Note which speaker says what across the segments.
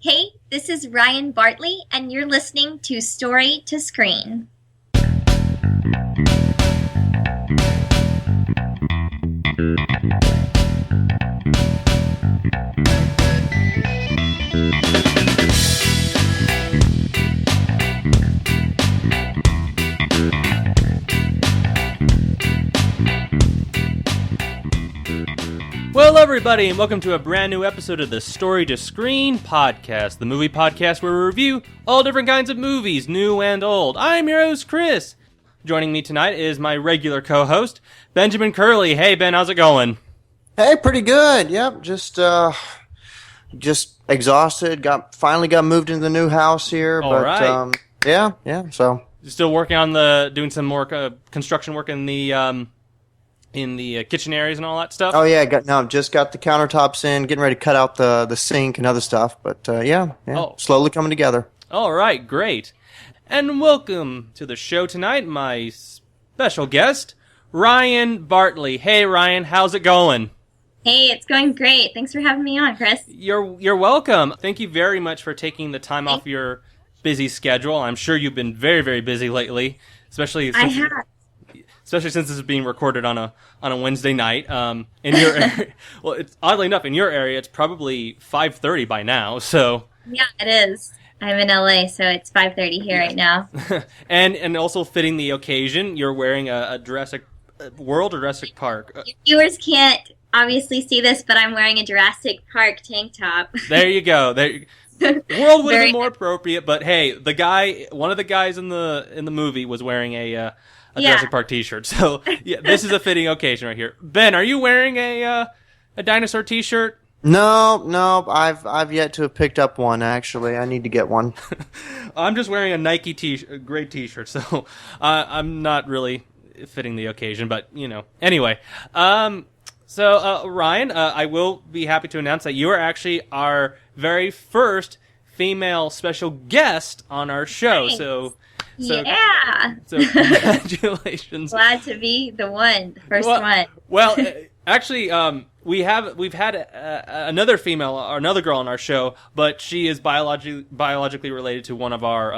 Speaker 1: Hey, this is Ryan Bartley, and you're listening to Story to Screen.
Speaker 2: Well, everybody, and welcome to a brand new episode of the Story to Screen podcast, the movie podcast where we review all different kinds of movies, new and old. I'm your host, Chris. Joining me tonight is my regular co-host, Benjamin Curlee. Hey, Ben, how's it going?
Speaker 3: Hey, pretty good. Yep, just exhausted. Finally got moved into the new house here.
Speaker 2: All right.
Speaker 3: Yeah. So
Speaker 2: Still working on doing some more construction work in the kitchen areas and all that stuff?
Speaker 3: Oh yeah, just got the countertops in, getting ready to cut out the sink and other stuff. But slowly coming together.
Speaker 2: All right, great. And welcome to the show tonight, my special guest, Ryan Bartley. Hey, Ryan, how's it going?
Speaker 1: Hey, it's going great. Thanks for having me on, Chris.
Speaker 2: You're welcome. Thank you very much for taking the time off your busy schedule. I'm sure you've been very, very busy lately, especially since this is being recorded on a Wednesday night. In your area, well, it's oddly enough in your area, it's probably 5:30 by now. So
Speaker 1: yeah, it is. I'm in LA, so it's 5:30 here right now.
Speaker 2: and also fitting the occasion, you're wearing a Jurassic World or Jurassic Park.
Speaker 1: Your viewers can't obviously see this, but I'm wearing a Jurassic Park tank top.
Speaker 2: There you go. World would have been more appropriate, but hey, one of the guys in the movie was wearing a Jurassic Park T-shirt. So yeah, this is a fitting occasion right here. Ben, are you wearing a dinosaur T-shirt?
Speaker 3: No, I've yet to have picked up one. Actually, I need to get one.
Speaker 2: I'm just wearing a Nike gray T-shirt, so I'm not really fitting the occasion. But anyway. So Ryan, I will be happy to announce that you are actually our very first female special guest on our show.
Speaker 1: Nice.
Speaker 2: So congratulations.
Speaker 1: Glad to be the first one.
Speaker 2: Well, actually, we've had another female or another girl on our show, but she is biologically related to one of our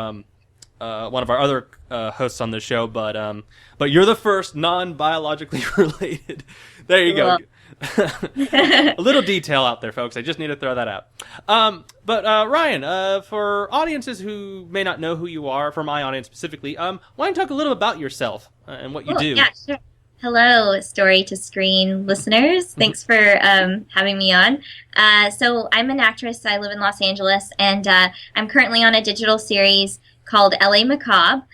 Speaker 2: other hosts on the show. But you're the first non-biologically related. There you go. A little detail out there, folks. I just need to throw that out. But Ryan, for audiences who may not know who you are, for my audience specifically, why don't you talk a little about yourself and what you do?
Speaker 1: Yeah, sure. Hello, Story to Screen listeners. Thanks for having me on. So I'm an actress. I live in Los Angeles, and I'm currently on a digital series called LA Macabre.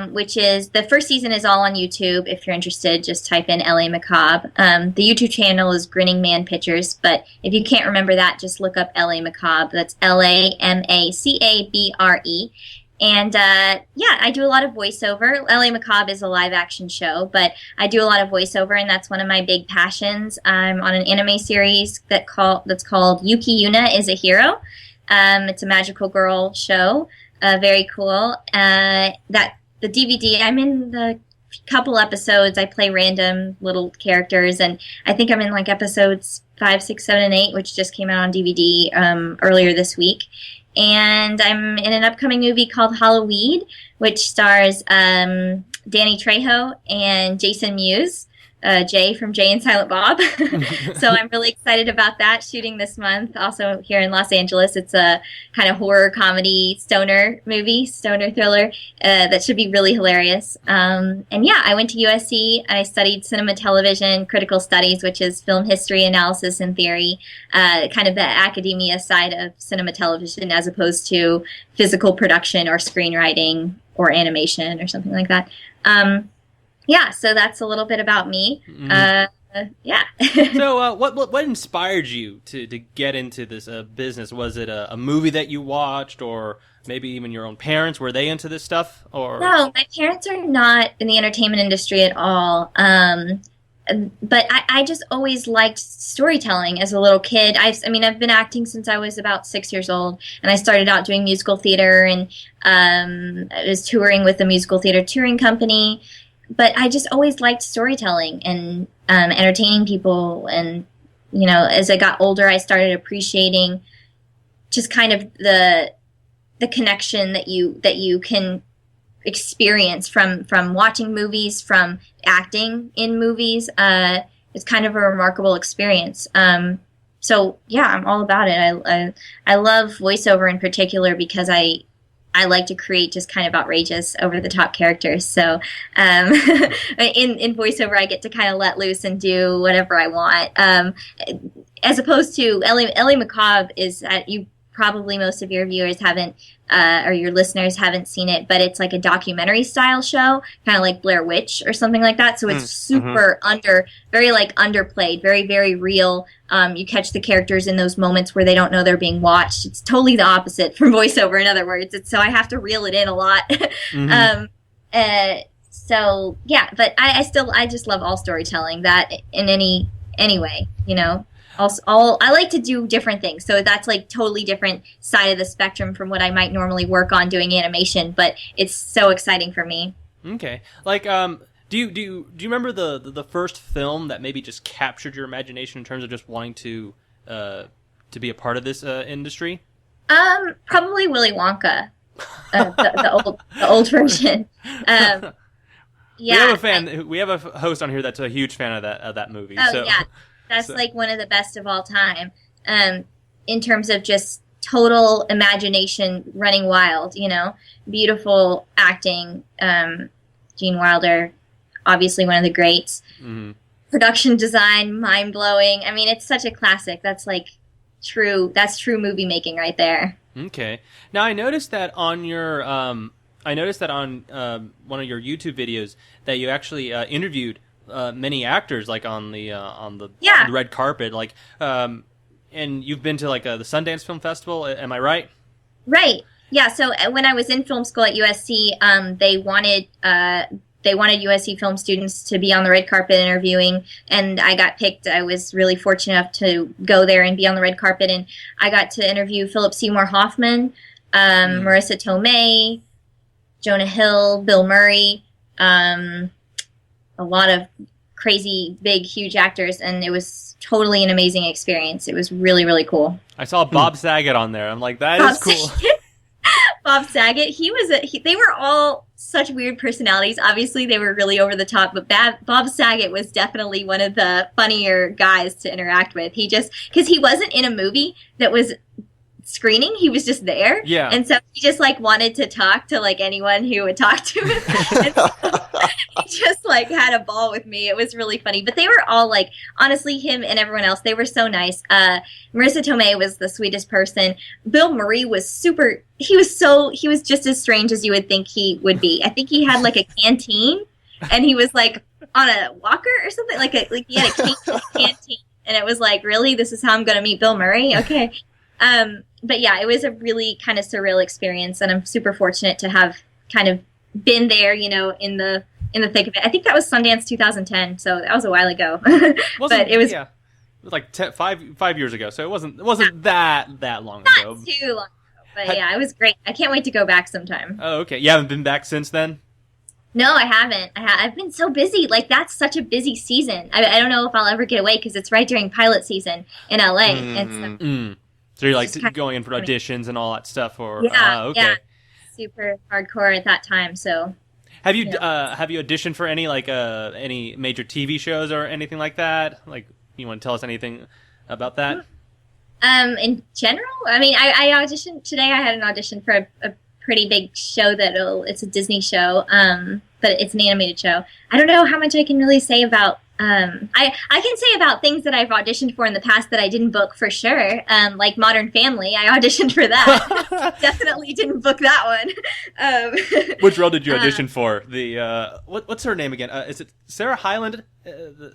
Speaker 1: Which is, the first season is all on YouTube. If you're interested, just type in LA Macabre. The YouTube channel is Grinning Man Pictures, but if you can't remember that, just look up LA Macabre. That's LAMACABRE. And I do a lot of voiceover. LA Macabre is a live action show, but I do a lot of voiceover, and that's one of my big passions. I'm on an anime series that's called Yuki Yuna is a Hero. It's a magical girl show. Very cool. The DVD, I'm in the couple episodes. I play random little characters, and I think I'm in like episodes 5, 6, 7, and 8, which just came out on DVD earlier this week. And I'm in an upcoming movie called Halloween, which stars Danny Trejo and Jason Mewes. Jay from Jay and Silent Bob. So I'm really excited about that, shooting this month. Also here in Los Angeles, it's a kind of horror comedy stoner thriller that should be really hilarious. I went to USC. I studied cinema, television, critical studies, which is film history, analysis, and theory, kind of the academia side of cinema, television, as opposed to physical production or screenwriting or animation or something like that. So that's a little bit about me.
Speaker 2: So what inspired you to get into this business? Was it a movie that you watched, or maybe even your own parents? Were they into this stuff? Or
Speaker 1: No, my parents are not in the entertainment industry at all. But I just always liked storytelling as a little kid. I've been acting since I was about 6 years old, and I started out doing musical theater, and I was touring with a musical theater touring company. But I just always liked storytelling and entertaining people. And, as I got older, I started appreciating just kind of the connection that you can experience from watching movies, from acting in movies. It's kind of a remarkable experience. So yeah, I'm all about it. I love voiceover in particular because I like to create just kind of outrageous, over the top characters. So in voiceover, I get to kind of let loose and do whatever I want. As opposed to Ellie Macabre is you. Probably most of your viewers haven't, or your listeners haven't seen it, but it's like a documentary style show, kind of like Blair Witch or something like that. So it's super very like underplayed, very, very real. You catch the characters in those moments where they don't know they're being watched. It's totally the opposite from voiceover, in other words. So I have to reel it in a lot. So yeah, but I just love all storytelling, that in any way, you know. I like to do different things, so that's like totally different side of the spectrum from what I might normally work on doing animation. But it's so exciting for me.
Speaker 2: Okay, like do you remember the first film that maybe just captured your imagination in terms of just wanting to be a part of this industry?
Speaker 1: Probably Willy Wonka, the old version. Yeah,
Speaker 2: we have a host on here that's a huge fan of that movie.
Speaker 1: Oh
Speaker 2: so.
Speaker 1: Yeah. That's like one of the best of all time, in terms of just total imagination running wild, you know, beautiful acting. Gene Wilder, obviously one of the greats. Mm-hmm. Production design, mind blowing. I mean, it's such a classic. That's like true movie making right there.
Speaker 2: Okay. Now I noticed that on your one of your YouTube videos that you actually interviewed many actors, like on the red carpet, like and you've been to like the Sundance Film Festival, am I right?
Speaker 1: Right. Yeah. So when I was in film school at USC, they wanted USC film students to be on the red carpet interviewing, and I got picked. I was really fortunate enough to go there and be on the red carpet, and I got to interview Philip Seymour Hoffman, Marissa Tomei, Jonah Hill, Bill Murray, a lot of crazy, big, huge actors, and it was totally an amazing experience. It was really, really cool.
Speaker 2: I saw Bob Saget on there. I'm like, that is cool.
Speaker 1: Bob Saget, they were all such weird personalities. Obviously, they were really over the top, but Bob Saget was definitely one of the funnier guys to interact with. Because he wasn't in a movie that was screening, he was just there, and so he just like wanted to talk to like anyone who would talk to him. And so he just like had a ball with me. It was really funny, but they were all like, honestly, him and everyone else, they were so nice. Marissa Tomei was the sweetest person. Bill Murray was he was just as strange as you would think he would be. I think he had like a canteen, and he was like on a walker or something, like he had a canteen, and it was like, really, this is how I'm gonna meet Bill Murray? Okay. But yeah, it was a really kind of surreal experience, and I'm super fortunate to have kind of been there, you know, in the thick of it. I think that was Sundance 2010, so that was a while ago. But it was
Speaker 2: like 5 years ago, so it wasn't that long ago.
Speaker 1: Not too long ago, but yeah, it was great. I can't wait to go back sometime.
Speaker 2: Oh, okay. You haven't been back since then?
Speaker 1: No, I haven't. I've been so busy. Like, that's such a busy season. I don't know if I'll ever get away because it's right during pilot season in LA. And
Speaker 2: so you're like going in for auditions and all that stuff, or
Speaker 1: yeah, super hardcore at that time. So
Speaker 2: have you auditioned for any any major TV shows or anything like that? Like, you want to tell us anything about that?
Speaker 1: In general, I mean, I auditioned today. I had an audition for a pretty big show it's a Disney show, but it's an animated show. I don't know how much I can really say about. I can say about things that I've auditioned for in the past that I didn't book for sure. Like Modern Family, I auditioned for that. Definitely didn't book that one.
Speaker 2: Which role did you audition for? The what's her name again? Is it Sarah Hyland?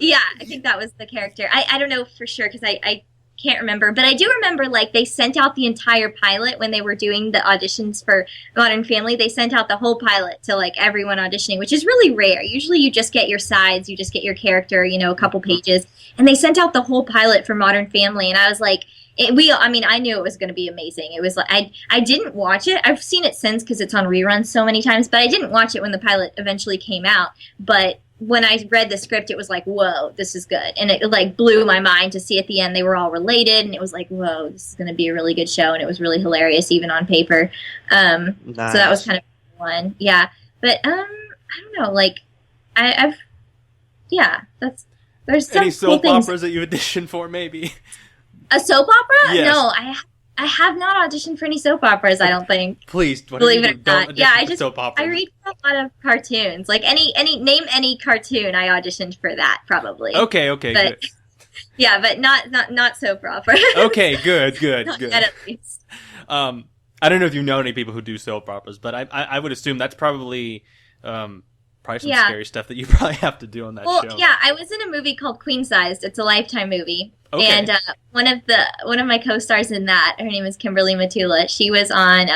Speaker 1: Yeah, I think that was the character. I don't know for sure because I can't remember, but I do remember like they sent out the entire pilot when they were doing the auditions for Modern Family. They sent out the whole pilot to like everyone auditioning, which is really rare. Usually you just get your sides, you just get your character, you know, a couple pages, and they sent out the whole pilot for Modern Family, and I was like, I knew it was going to be amazing. It was like I didn't watch it. I've seen it since because it's on reruns so many times, but I didn't watch it when the pilot eventually came out. But when I read the script, it was like, whoa, this is good. And it like blew my mind to see at the end they were all related. And it was like, whoa, this is going to be a really good show. And it was really hilarious, even on paper. Nice. So that was kind of fun. Yeah. But I don't know. Like, there's some
Speaker 2: any soap
Speaker 1: cool
Speaker 2: operas that you auditioned for, maybe?
Speaker 1: A soap opera?
Speaker 2: Yes.
Speaker 1: No, I have not auditioned for any soap operas, I don't think.
Speaker 2: Please,
Speaker 1: believe it or not. Yeah,
Speaker 2: soap operas.
Speaker 1: I read a lot of cartoons. Like name any cartoon, I auditioned for that probably.
Speaker 2: Okay, but,
Speaker 1: good. Yeah, but not soap opera.
Speaker 2: Okay, good.
Speaker 1: Not yet, at least.
Speaker 2: I don't know if you know any people who do soap operas, but I would assume that's probably some scary stuff that you probably have to do on that show.
Speaker 1: Well, yeah, I was in a movie called Queen Sized. It's a Lifetime movie.
Speaker 2: Okay.
Speaker 1: And one of my co-stars in that, her name is Kimberly Matula. She was on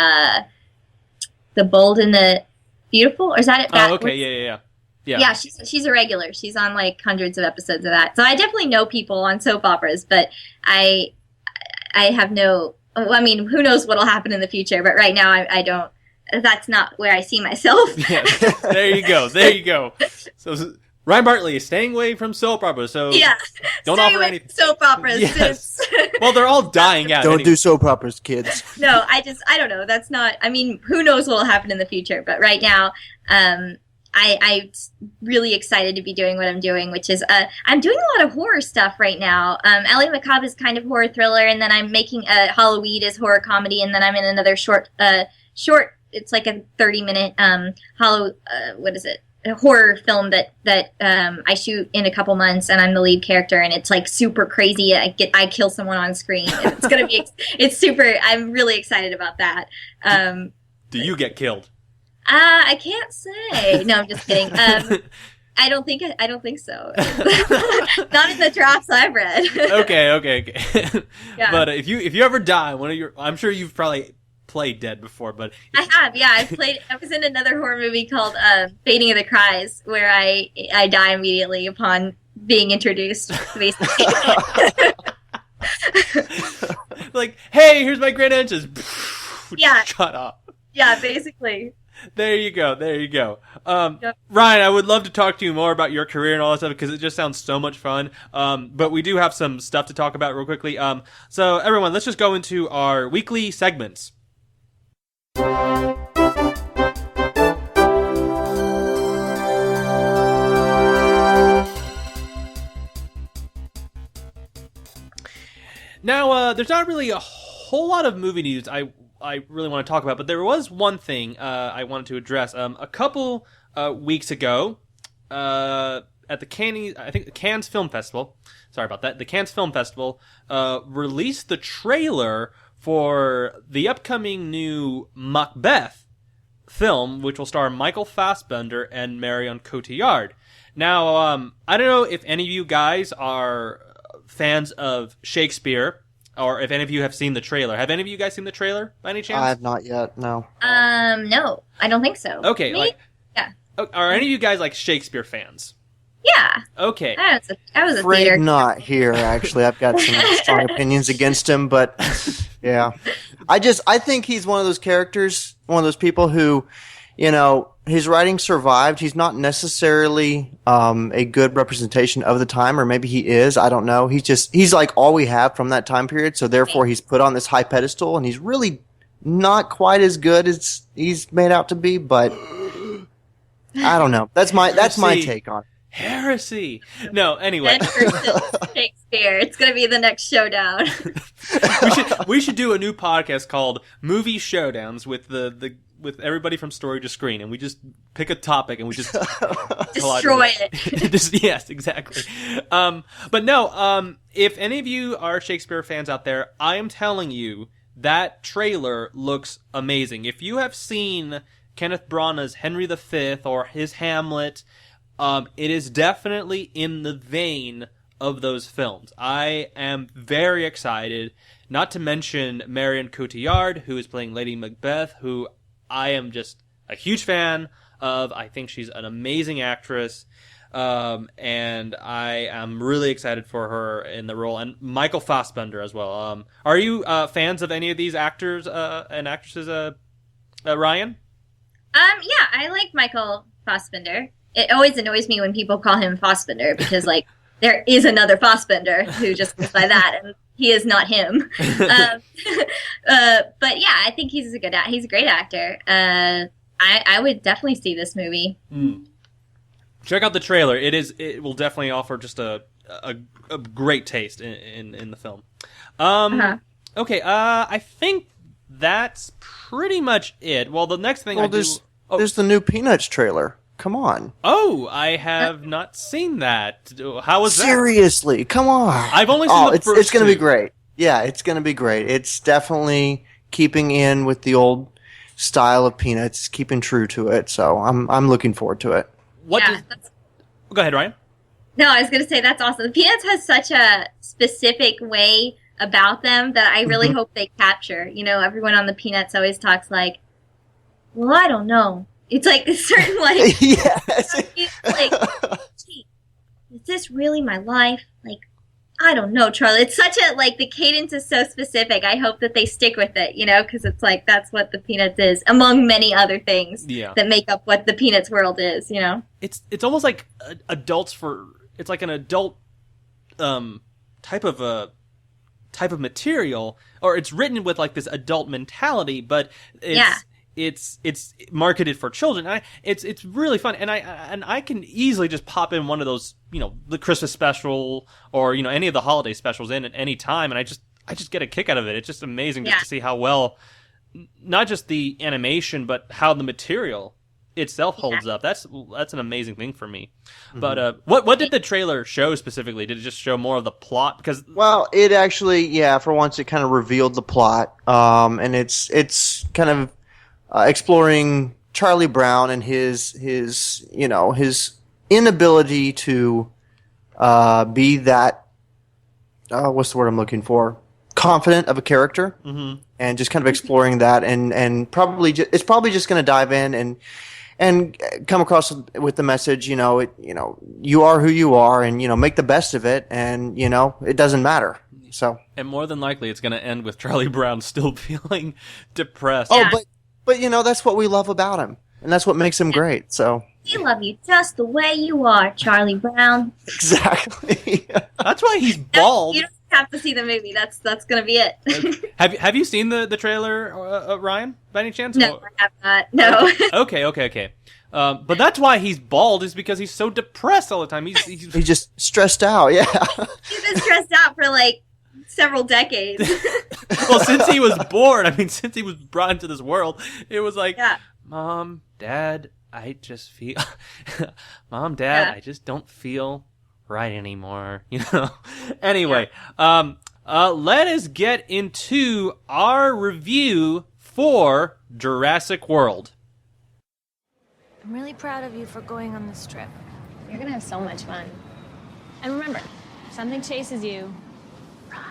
Speaker 1: The Bold and the Beautiful, or is that it?
Speaker 2: Oh, okay, yeah.
Speaker 1: Yeah, she's a regular. She's on like hundreds of episodes of that. So I definitely know people on soap operas, but I have no. I mean, who knows what'll happen in the future? But right now, I don't. That's not where I see myself.
Speaker 2: Yeah, there you go. So Ryan Bartley is staying away from soap operas, so don't offer any
Speaker 1: soap operas.
Speaker 2: Yes. Well, they're all dying out.
Speaker 3: Don't do soap operas, kids.
Speaker 1: No, I don't know. That's not. I mean, who knows what will happen in the future? But right now, I'm really excited to be doing what I'm doing, which is I'm doing a lot of horror stuff right now. LA Macabre is kind of horror thriller, and then I'm making Halloween is horror comedy, and then I'm in another short. It's like a 30-minute a horror film that I shoot in a couple months, and I'm the lead character, and it's like super crazy. I kill someone on screen. And it's gonna be it's super. I'm really excited about that.
Speaker 2: Do you get killed?
Speaker 1: I can't say. No, I'm just kidding. I don't think so. Not in the drafts I've read.
Speaker 2: Okay.
Speaker 1: Yeah.
Speaker 2: But if you ever die, I'm sure you've probably played dead before, but
Speaker 1: I have. Yeah, I was in another horror movie called Fading of the Cries, where I die immediately upon being introduced, basically.
Speaker 2: Like, hey, here's my great entrance.
Speaker 1: Yeah.
Speaker 2: Shut up.
Speaker 1: Yeah, basically.
Speaker 2: There you go. Yep. Ryan, I would love to talk to you more about your career and all that stuff because it just sounds so much fun. But we do have some stuff to talk about real quickly. So everyone, let's just go into our weekly segments. Now, there's not really a whole lot of movie news I really want to talk about, but there was one thing I wanted to address. A couple weeks ago, at the Cannes Film Festival, sorry about that, the Cannes Film Festival released the trailer for the upcoming new Macbeth film, which will star Michael Fassbender and Marion Cotillard. Now, I don't know if any of you guys are fans of Shakespeare, or if any of you have seen the trailer. Have any of you guys seen the trailer, by any chance?
Speaker 3: I have not yet, no.
Speaker 1: No, I don't think so.
Speaker 2: Okay,
Speaker 1: Me? Yeah.
Speaker 2: Are any of you guys, Shakespeare fans?
Speaker 1: Yeah.
Speaker 2: Okay.
Speaker 1: I was a
Speaker 3: Afraid
Speaker 1: theater.
Speaker 3: not here, actually. I've got some strong opinions against him, but yeah. I think he's one of those characters, one of those people who, his writing survived. He's not necessarily a good representation of the time, or maybe he is. I don't know. He's like all we have from that time period, so therefore he's put on this high pedestal, and he's really not quite as good as he's made out to be, but I don't know. That's my take on it.
Speaker 2: Heresy. No, anyway.
Speaker 1: Shakespeare. It's going to be the next showdown.
Speaker 2: we should do a new podcast called Movie Showdowns with with everybody from story to screen, and we just pick a topic and we just
Speaker 1: destroy it.
Speaker 2: Yes, exactly. But no, if any of you are Shakespeare fans out there, I am telling you that trailer looks amazing. If you have seen Kenneth Branagh's Henry V or his Hamlet, it is definitely in the vein of those films. I am very excited, not to mention Marion Cotillard, who is playing Lady Macbeth, who I am just a huge fan of. I think she's an amazing actress, and I am really excited for her in the role, and Michael Fassbender as well. Are you fans of any of these actors and actresses, Ryan?
Speaker 1: Yeah, I like Michael Fassbender. it always annoys me when people call him Fassbender because like there is another Fassbender who just goes by that, and he is not him. But yeah, I think he's a great actor. I would definitely see this movie.
Speaker 2: Check out the trailer. It will definitely offer just a great taste in the film. Okay, I think that's pretty much it. Well, the next thing
Speaker 3: there's the new Peanuts trailer. Come on.
Speaker 2: Oh, I have not seen that. How was that?
Speaker 3: Seriously, come on.
Speaker 2: I've only seen the first
Speaker 3: It's going to be
Speaker 2: two.
Speaker 3: great. Yeah, it's going to be great. It's definitely keeping in with the old style of Peanuts, keeping true to it. So I'm looking forward to it.
Speaker 2: Go ahead, Ryan.
Speaker 1: No, I was going to say that's awesome. Peanuts has such a specific way about them that I really hope they capture. You know, everyone on the Peanuts always talks like, well, I don't know. It's like a certain like,
Speaker 3: yes.
Speaker 1: like, gee, is this really my life? Like, I don't know, Charlie. It's such a, like, the cadence is so specific. I hope that they stick with it, you know, because it's like, that's what the Peanuts is, among many other things that make up what the Peanuts world is, you know?
Speaker 2: It's almost like it's like an adult type of material, or it's written with like this adult mentality, but it's marketed for children. It's really fun, and I can easily just pop in one of those, you know, the Christmas special or, you know, any of the holiday specials in at any time, and I just get a kick out of it. It's just amazing just to see how well, not just the animation, but how the material itself holds up. That's an amazing thing for me. But what did the trailer show specifically? Did it just show more of the plot? Because
Speaker 3: it actually, for once, it kind of revealed the plot, and it's kind of exploring Charlie Brown and his inability to be that what's the word I'm looking for? Confident of a character, and just kind of exploring that, and it's probably just going to dive in and come across with the message, you are who you are, and make the best of it, and it doesn't matter. So,
Speaker 2: and more than likely, it's going to end with Charlie Brown still feeling depressed.
Speaker 3: Oh, but that's what we love about him, and that's what makes him great. So
Speaker 1: we love you just the way you are, Charlie Brown.
Speaker 3: Exactly.
Speaker 2: That's why he's bald.
Speaker 1: You don't have to see the movie. That's going to be it.
Speaker 2: Have you seen the trailer, Ryan, by any chance?
Speaker 1: No, I have not. No.
Speaker 2: Okay. But that's why he's bald, is because he's so depressed all the time. He's
Speaker 3: just stressed out. Yeah.
Speaker 1: He's been stressed out for like several decades.
Speaker 2: Well, since he was born, since he was brought into this world, it was like, Mom, Dad, I just feel, I just don't feel right anymore, Anyway, let us get into our review for Jurassic World.
Speaker 4: I'm really proud of you for going on this trip.
Speaker 5: You're gonna have so much fun. And remember, if something chases you, run.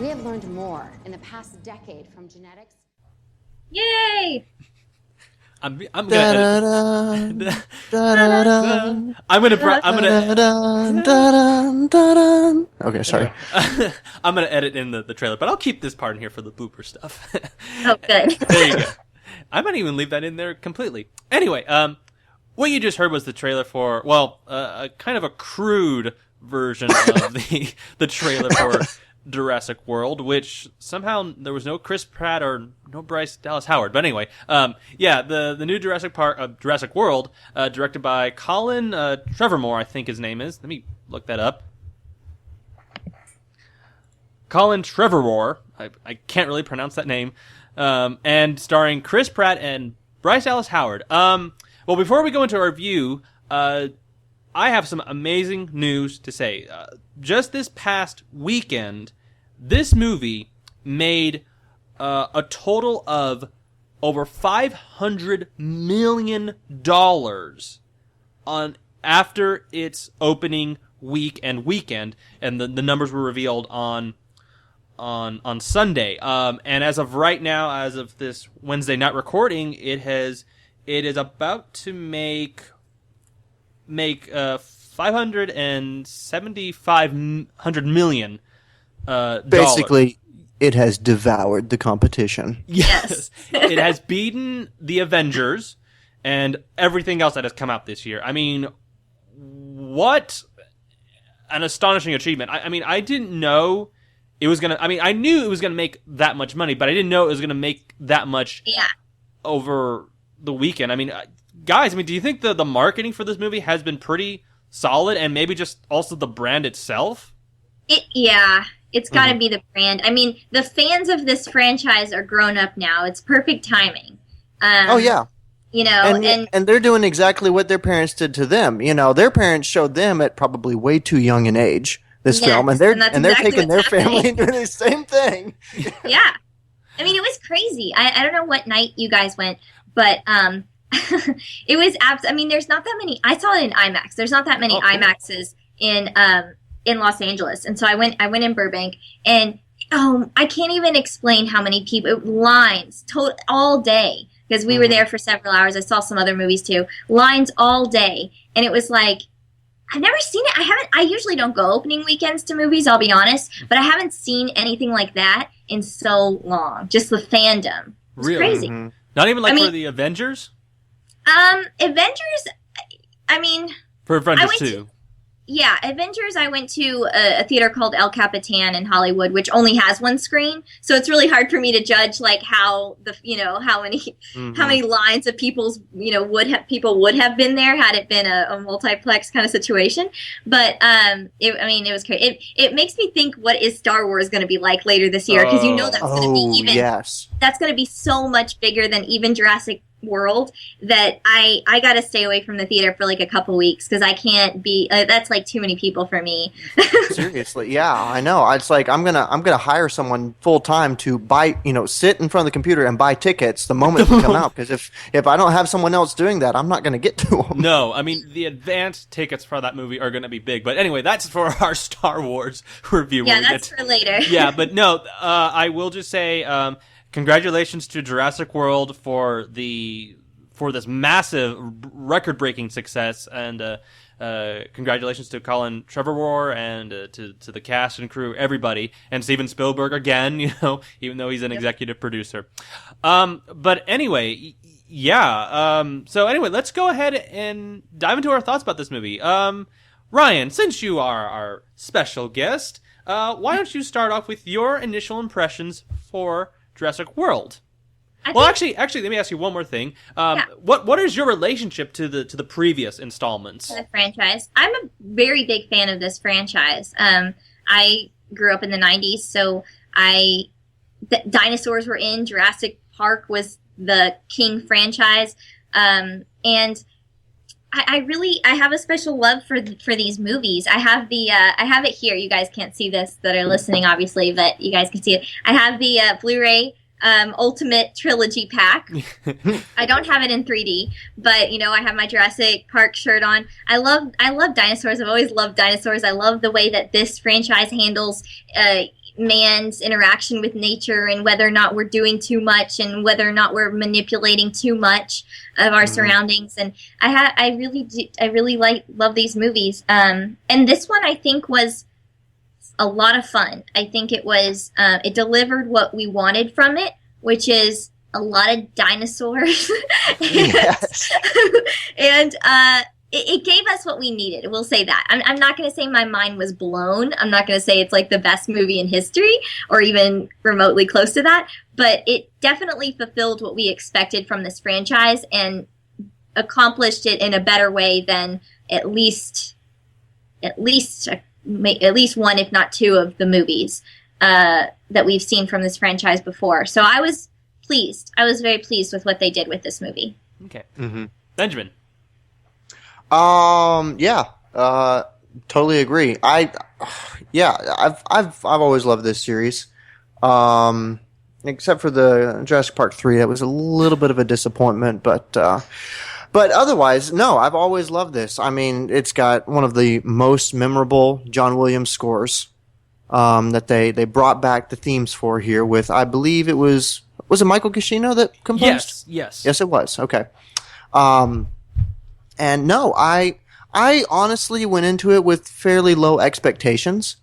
Speaker 6: We have learned more in the past decade from genetics.
Speaker 1: Yay!
Speaker 2: I'm gonna
Speaker 3: Okay, sorry.
Speaker 2: I'm gonna edit in the trailer, but I'll keep this part in here for the blooper stuff.
Speaker 1: Oh, good.
Speaker 2: There you go. I might even leave that in there completely. Anyway, what you just heard was the trailer for, a kind of a crude version of the trailer for Jurassic World, which somehow there was no Chris Pratt or no Bryce Dallas Howard. But anyway, the new Jurassic World, directed by Colin Trevorrow, I think his name is. Let me look that up. Colin Trevorrow. I can't really pronounce that name. And starring Chris Pratt and Bryce Dallas Howard. Well, before we go into our review, I have some amazing news to say. Just this past weekend, this movie made a total of over $500 million after its opening week and weekend, and the numbers were revealed on Sunday. And as of right now, as of this Wednesday night recording, it is about to make $575 million.
Speaker 3: Basically, it has devoured the competition.
Speaker 2: Yes. It has beaten the Avengers and everything else that has come out this year. I mean, what an astonishing achievement. I mean, I didn't know it was gonna. I mean, I knew it was gonna make that much money, but I didn't know it was gonna make that much over the weekend. I mean, guys, do you think the marketing for this movie has been pretty solid, and maybe just also the brand itself?
Speaker 1: It's got to be the brand. I mean, the fans of this franchise are grown up now. It's perfect timing. And
Speaker 3: they're doing exactly what their parents did to them. You know, their parents showed them at probably way too young an age this film, and they're taking their family and doing the same thing.
Speaker 1: Yeah, I mean, it was crazy. I don't know what night you guys went, but it was I mean, there's not that many. I saw it in IMAX. There's not that many IMAXs in Los Angeles, and so I went in Burbank, and I can't even explain how many people lines all day, because we were there for several hours. I saw some other movies too. Lines all day, and it was like, I've never seen it. I usually don't go opening weekends to movies, I'll be honest, but I haven't seen anything like that in so long. Just the fandom. It was crazy.
Speaker 2: Mm-hmm. Not even for the Avengers?
Speaker 1: Avengers, I mean...
Speaker 2: For Avengers 2.
Speaker 1: Yeah, Avengers, I went to a theater called El Capitan in Hollywood, which only has one screen, so it's really hard for me to judge how many lines of people would have been there had it been a multiplex kind of situation. But it was crazy. It makes me think, what is Star Wars going to be like later this year? Because that's going to be that's going to be so much bigger than even Jurassic World, that I gotta stay away from the theater for like a couple weeks, because I can't be that's like too many people for me.
Speaker 3: Seriously, yeah, I know. It's like I'm gonna hire someone full time to buy, sit in front of the computer and buy tickets the moment they come out, because if I don't have someone else doing that, I'm not gonna get to them.
Speaker 2: No, I mean, the advanced tickets for that movie are gonna be big. But anyway, that's for our Star Wars review.
Speaker 1: Yeah, that's for later.
Speaker 2: Yeah, but no, I will just say, congratulations to Jurassic World for this massive record-breaking success, and congratulations to Colin Trevorrow and to the cast and crew, everybody, and Steven Spielberg again. Even though he's an executive producer. But anyway, so anyway, let's go ahead and dive into our thoughts about this movie. Ryan, since you are our special guest, why don't you start off with your initial impressions for Jurassic World? Actually, let me ask you one more thing. What is your relationship to the previous installments?
Speaker 1: The franchise. I'm a very big fan of this franchise. I grew up in the 90s, so dinosaurs were in. Jurassic Park was the king franchise, and I have a special love for these movies. I have it here. You guys can't see this that are listening, obviously, but you guys can see it. I have the Blu-ray Ultimate Trilogy pack. I don't have it in 3D, but I have my Jurassic Park shirt on. I love dinosaurs. I've always loved dinosaurs. I love the way that this franchise handles man's interaction with nature, and whether or not we're doing too much, and whether or not we're manipulating too much of our surroundings. And I really love these movies. And this one, I think, was a lot of fun. I think it was it delivered what we wanted from it, which is a lot of dinosaurs.
Speaker 3: Yes.
Speaker 1: And it gave us what we needed. We'll say that. I'm not going to say my mind was blown. I'm not going to say it's like the best movie in history or even remotely close to that. But it definitely fulfilled what we expected from this franchise and accomplished it in a better way than at least one, if not two, of the movies that we've seen from this franchise before. So I was pleased. I was very pleased with what they did with this movie.
Speaker 2: Okay. Benjamin.
Speaker 3: Yeah, totally agree. I've always loved this series. Except for the Jurassic Park 3, that was a little bit of a disappointment, but otherwise, no, I've always loved this. I mean, it's got one of the most memorable John Williams scores, that they brought back the themes for here with, I believe it was it Michael Giacchino that composed?
Speaker 2: Yes,
Speaker 3: it was. Okay. And no, I honestly went into it with fairly low expectations.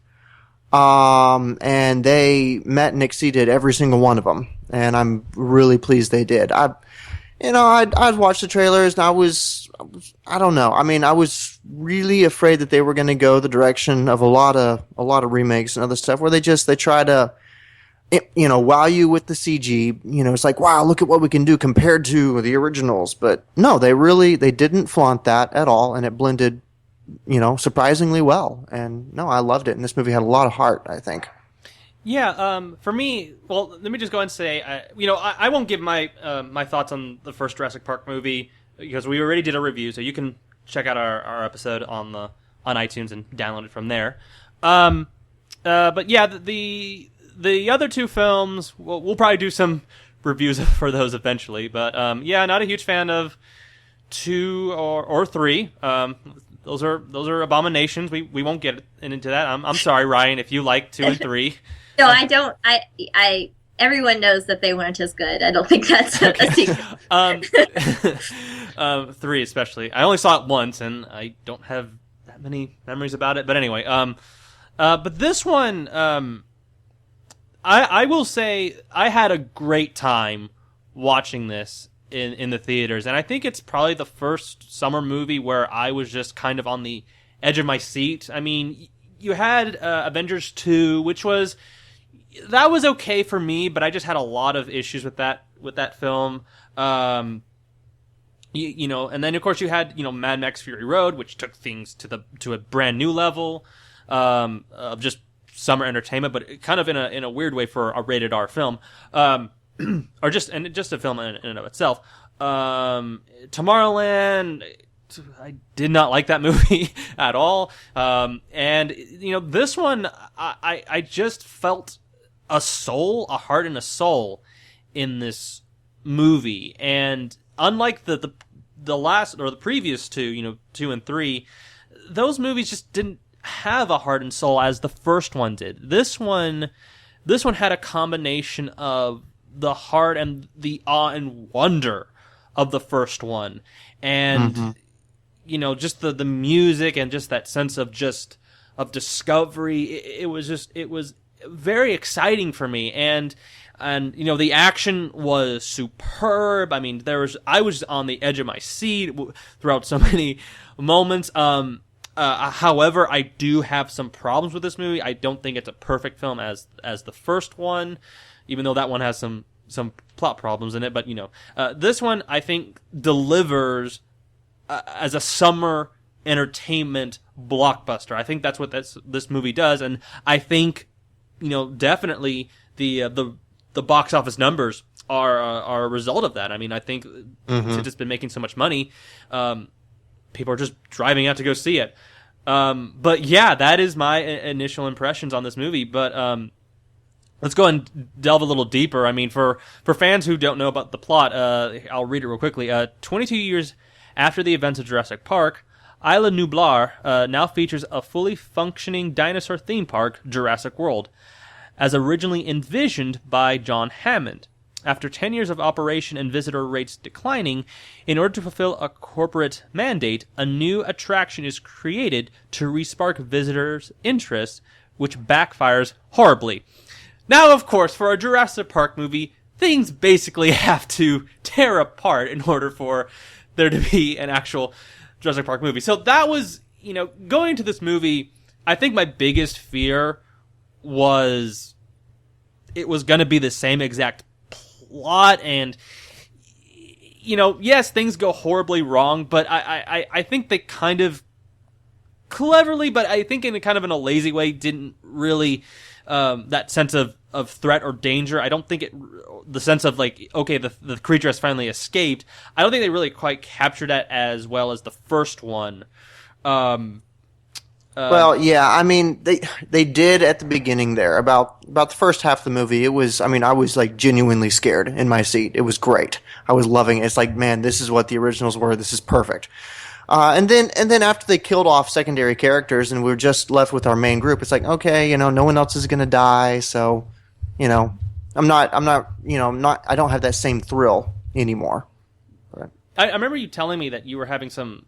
Speaker 3: And they met and exceeded every single one of them. And I'm really pleased they did. I'd watched the trailers and I don't know. I mean, I was really afraid that they were going to go the direction of a lot of remakes and other stuff where they try to, wow you with the CG. It's like, wow, look at what we can do compared to the originals. But no, they didn't flaunt that at all. And it blended, surprisingly well. And no, I loved it. And this movie had a lot of heart, I think.
Speaker 2: Yeah, for me, well, let me just go ahead and say, I won't give my my thoughts on the first Jurassic Park movie because we already did a review, so you can check out our episode on iTunes and download it from there. But yeah, the other two films, we'll probably do some reviews for those eventually. But yeah, not a huge fan of 2 or 3. Those are abominations. We won't get into that. I'm sorry, Ryan, if you like 2 and 3.
Speaker 1: No, I don't. Everyone knows that they weren't as good. I don't think that's a secret.
Speaker 2: 3 especially. I only saw it once, and I don't have that many memories about it. But anyway, but this one, I will say I had a great time watching this in the theaters, and I think it's probably the first summer movie where I was just kind of on the edge of my seat. I mean, you had Avengers 2, which was okay for me, but I just had a lot of issues with that film. And then of course you had Mad Max Fury Road, which took things to a brand new level of just summer entertainment, but kind of in a weird way for a rated R film. Or just a film in and of itself. Tomorrowland, I did not like that movie at all. And this one, I just felt a heart and a soul in this movie. And unlike the last or the previous two, 2 and 3, those movies just didn't have a heart and soul as the first one did. This one had a combination of the heart and the awe and wonder of the first one, and just the music and just that sense of discovery. It was very exciting for me, and the action was superb. I mean, I was on the edge of my seat throughout so many moments. However, I do have some problems with this movie. I don't think it's a perfect film as the first one, even though that one has some plot problems in it. But this one I think delivers as a summer entertainment blockbuster. I think that's what this movie does, and I think definitely the box office numbers are a result of that. I mean, I think since it's been making so much money, people are just driving out to go see it. But yeah, that is my initial impressions on this movie. But let's go and delve a little deeper. I mean, for fans who don't know about the plot, I'll read it real quickly. 22 years after the events of Jurassic Park, Isla Nublar now features a fully functioning dinosaur theme park, Jurassic World, as originally envisioned by John Hammond. After 10 years of operation and visitor rates declining, in order to fulfill a corporate mandate, a new attraction is created to re-spark visitors' interest, which backfires horribly. Now, of course, for a Jurassic Park movie, things basically have to tear apart in order for there to be an actual Jurassic Park movie. So that was, going into this movie, I think my biggest fear was it was going to be the same exact plot, and yes, things go horribly wrong, but I think they kind of cleverly, but I think in a lazy way, didn't really that sense of threat or danger. I don't think the sense of the creature has finally escaped. I don't think they really quite captured that as well as the first one.
Speaker 3: Well, yeah, I mean, they did at the beginning there. About the first half of the movie, I was like genuinely scared in my seat. It was great. I was loving it. It's like, man, this is what the originals were. This is perfect. And then after they killed off secondary characters and we were just left with our main group, it's like, okay, no one else is going to die. So, I don't have that same thrill anymore. But.
Speaker 2: I remember you telling me that you were having some,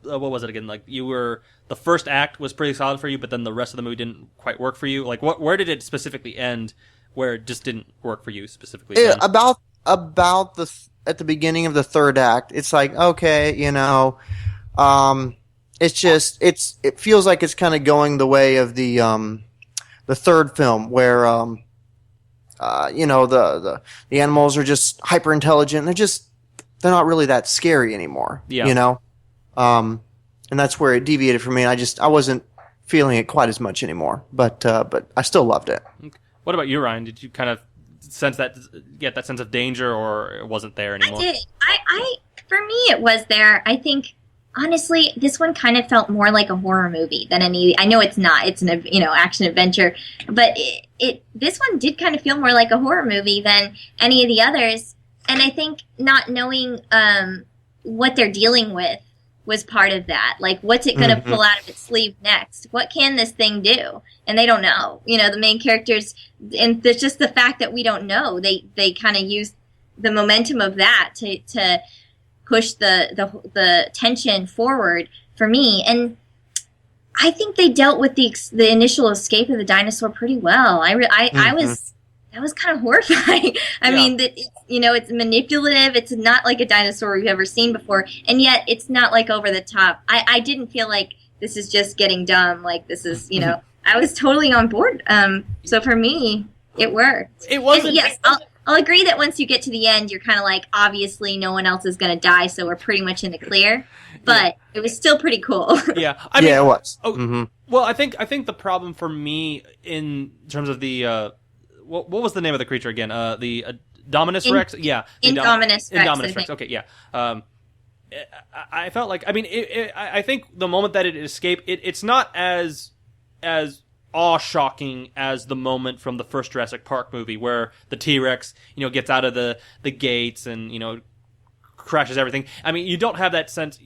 Speaker 2: what was it again? Like the first act was pretty solid for you, but then the rest of the movie didn't quite work for you. Like where did it specifically end where it just didn't work for you specifically?
Speaker 3: About at the beginning of the third act, it's like, okay, it's just, it feels like it's kind of going the way of the third film where, the animals are just hyper intelligent. They're not really that scary anymore.
Speaker 2: Yeah.
Speaker 3: And that's where it deviated for me. I wasn't feeling it quite as much anymore, but I still loved it.
Speaker 2: What about you, Ryan? Did you kind of get that sense of danger, or it wasn't there anymore?
Speaker 1: I did. For me, it was there. I think, honestly, this one kind of felt more like a horror movie than any. I know it's not. It's an action adventure, but this one did kind of feel more like a horror movie than any of the others. And I think not knowing what they're dealing with was part of that. Like, what's it going to pull out of its sleeve next? What can this thing do? And they don't know. The main characters, and there's just the fact that we don't know. They kind of use the momentum of that to push the tension forward for me. And I think they dealt with the initial escape of the dinosaur pretty well. That was kind of horrifying. I mean, it's manipulative. It's not like a dinosaur we've ever seen before. And yet it's not like over the top. I didn't feel like this is just getting dumb. Like this is, I was totally on board. So for me, it worked.
Speaker 2: It wasn't.
Speaker 1: And yes, I'll agree that once you get to the end, you're kind of like, obviously no one else is going to die. So we're pretty much in the clear. But it was still pretty cool.
Speaker 2: Yeah.
Speaker 3: It was.
Speaker 2: Oh, well, I think the problem for me in terms of the, what was the name of the creature again? The Dominus Rex? Yeah.
Speaker 1: Indominus Rex.
Speaker 2: Indominus Rex. Okay, yeah. I felt like, I think the moment that it escaped, it's not as awe-shocking as the moment from the first Jurassic Park movie where the T-Rex, gets out of the gates and, crashes everything. I mean, you don't have that sense,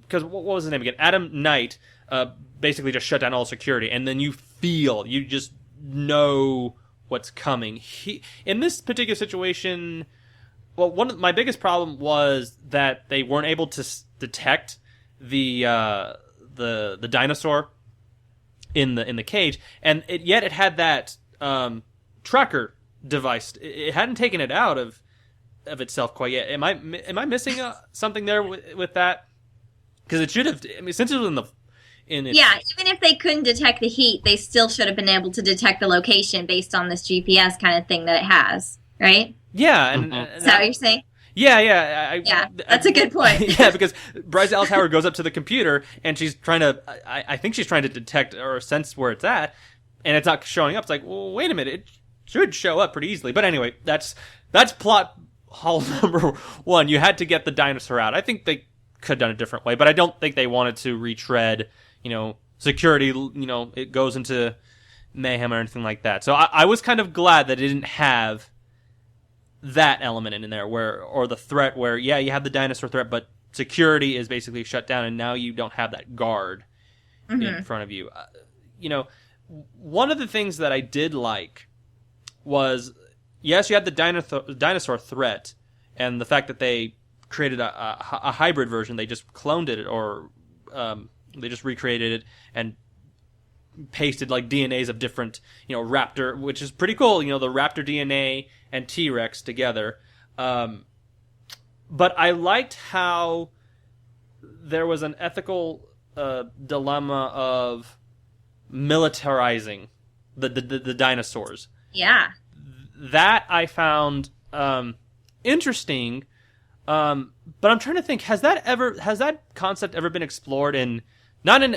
Speaker 2: because what was his name again? Adam Knight basically just shut down all security, and then you just know what's coming. In this particular situation, well, my biggest problem was that they weren't able to detect the dinosaur in the cage, and yet it had that tracker device. It hadn't taken it out of itself quite yet. Am I missing something there with that? Because it should have. I mean, since it was even
Speaker 1: if they couldn't detect the heat, they still should have been able to detect the location based on this GPS kind of thing that it has, right?
Speaker 2: Yeah,
Speaker 1: is that what you're saying?
Speaker 2: Yeah.
Speaker 1: That's a good point.
Speaker 2: Yeah, because Bryce Dallas Howard goes up to the computer and she's trying to. I think she's trying to detect or sense where it's at, and it's not showing up. It's like, well, wait a minute, it should show up pretty easily. But anyway, that's plot hole number one. You had to get the dinosaur out. I think they could have done it a different way, but I don't think they wanted to retread. Security, it goes into mayhem or anything like that. So I was kind of glad that it didn't have that element in there or the threat where, you have the dinosaur threat, but security is basically shut down and now you don't have that guard in front of you. One of the things that I did like was, yes, you had the dinosaur threat and the fact that they created a hybrid version. They just cloned it or, they just recreated it and pasted like DNAs of different, raptor, which is pretty cool. The raptor DNA and T-Rex together. but I liked how there was an ethical dilemma of militarizing the dinosaurs.
Speaker 1: Yeah.
Speaker 2: That I found interesting, but I'm trying to think: has that concept ever been explored in not in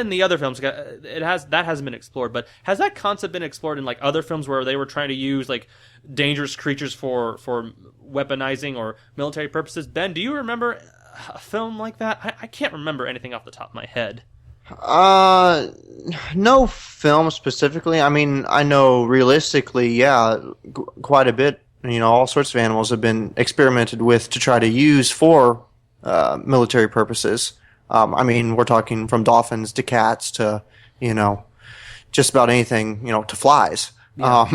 Speaker 2: the other films? That hasn't been explored, but has that concept been explored in like other films where they were trying to use like dangerous creatures for weaponizing or military purposes? Ben, do you remember a film like that? I can't remember anything off the top of my head.
Speaker 3: No film specifically. I mean, I know realistically, yeah, quite a bit. You know, all sorts of animals have been experimented with to try to use for military purposes. I mean, we're talking from dolphins to cats to, you know, just about anything, you know, to flies. Yeah.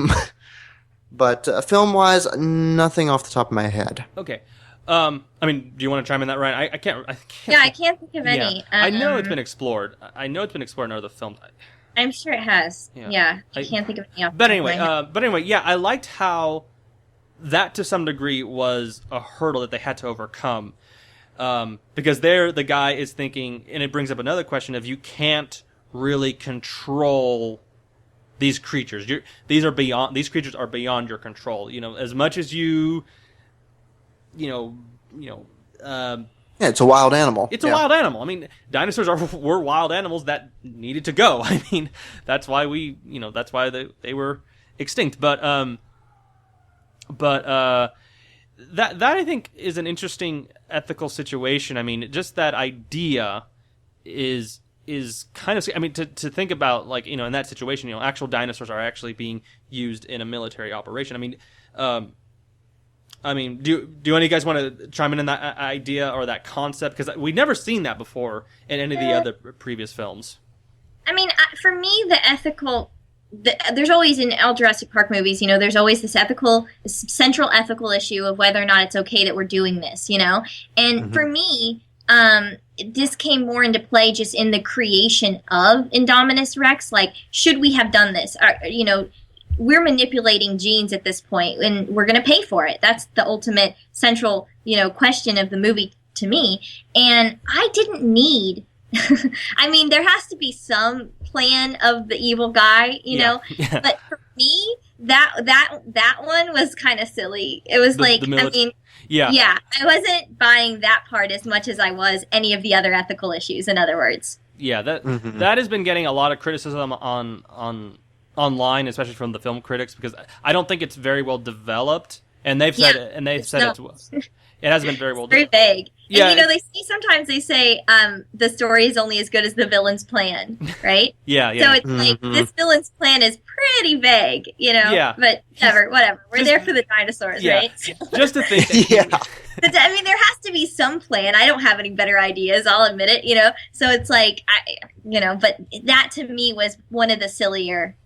Speaker 3: But film-wise, nothing off the top of my head.
Speaker 2: Okay. I mean, do you want to chime in that, Ryan? I can't.
Speaker 1: Yeah, I can't think of any.
Speaker 2: Yeah. I know it's been explored. I know it's been explored in other films.
Speaker 1: I'm sure it has. Yeah, I can't think of any.
Speaker 2: But anyway, yeah, I liked how that to some degree was a hurdle that they had to overcome, because there the guy is thinking, and it brings up another question of you can't really control these creatures. These creatures are beyond your control. You know, as much as yeah,
Speaker 3: it's a wild animal.
Speaker 2: It's a wild animal. I mean, dinosaurs were wild animals that needed to go. I mean, that's why they were extinct. But that I think is an interesting ethical situation. I mean, just that idea is kind of, I mean, to think about, like, you know, in that situation, you know, actual dinosaurs are actually being used in a military operation. I mean, do any of you guys want to chime in that idea or that concept? Because we've never seen that before in any of the other previous films.
Speaker 1: I mean, for me, there's always in all Jurassic Park movies, you know, there's always this central ethical issue of whether or not it's okay that we're doing this, you know? And for me, this came more into play just in the creation of Indominus Rex. Like, should we have done this? You know, we're manipulating genes at this point, and we're going to pay for it. That's the ultimate central, you know, question of the movie to me. And I didn't need. I mean, there has to be some plan of the evil guy, you know. Yeah. But for me, that one was kind of silly. It was I wasn't buying that part as much as I was any of the other ethical issues. In other words,
Speaker 2: yeah, that has been getting a lot of criticism online, especially from the film critics, because I don't think it's very well developed, and they've said it hasn't been very well developed.
Speaker 1: Very vague. Yeah, and you know, sometimes they say the story is only as good as the villain's plan, right?
Speaker 2: Yeah.
Speaker 1: So it's like this villain's plan is pretty vague, you know. Yeah. But whatever. We're there for the dinosaurs, right?
Speaker 2: Just to think.
Speaker 1: But, I mean, there has to be some plan. I don't have any better ideas. I'll admit it, you know. So it's like, but that to me was one of the sillier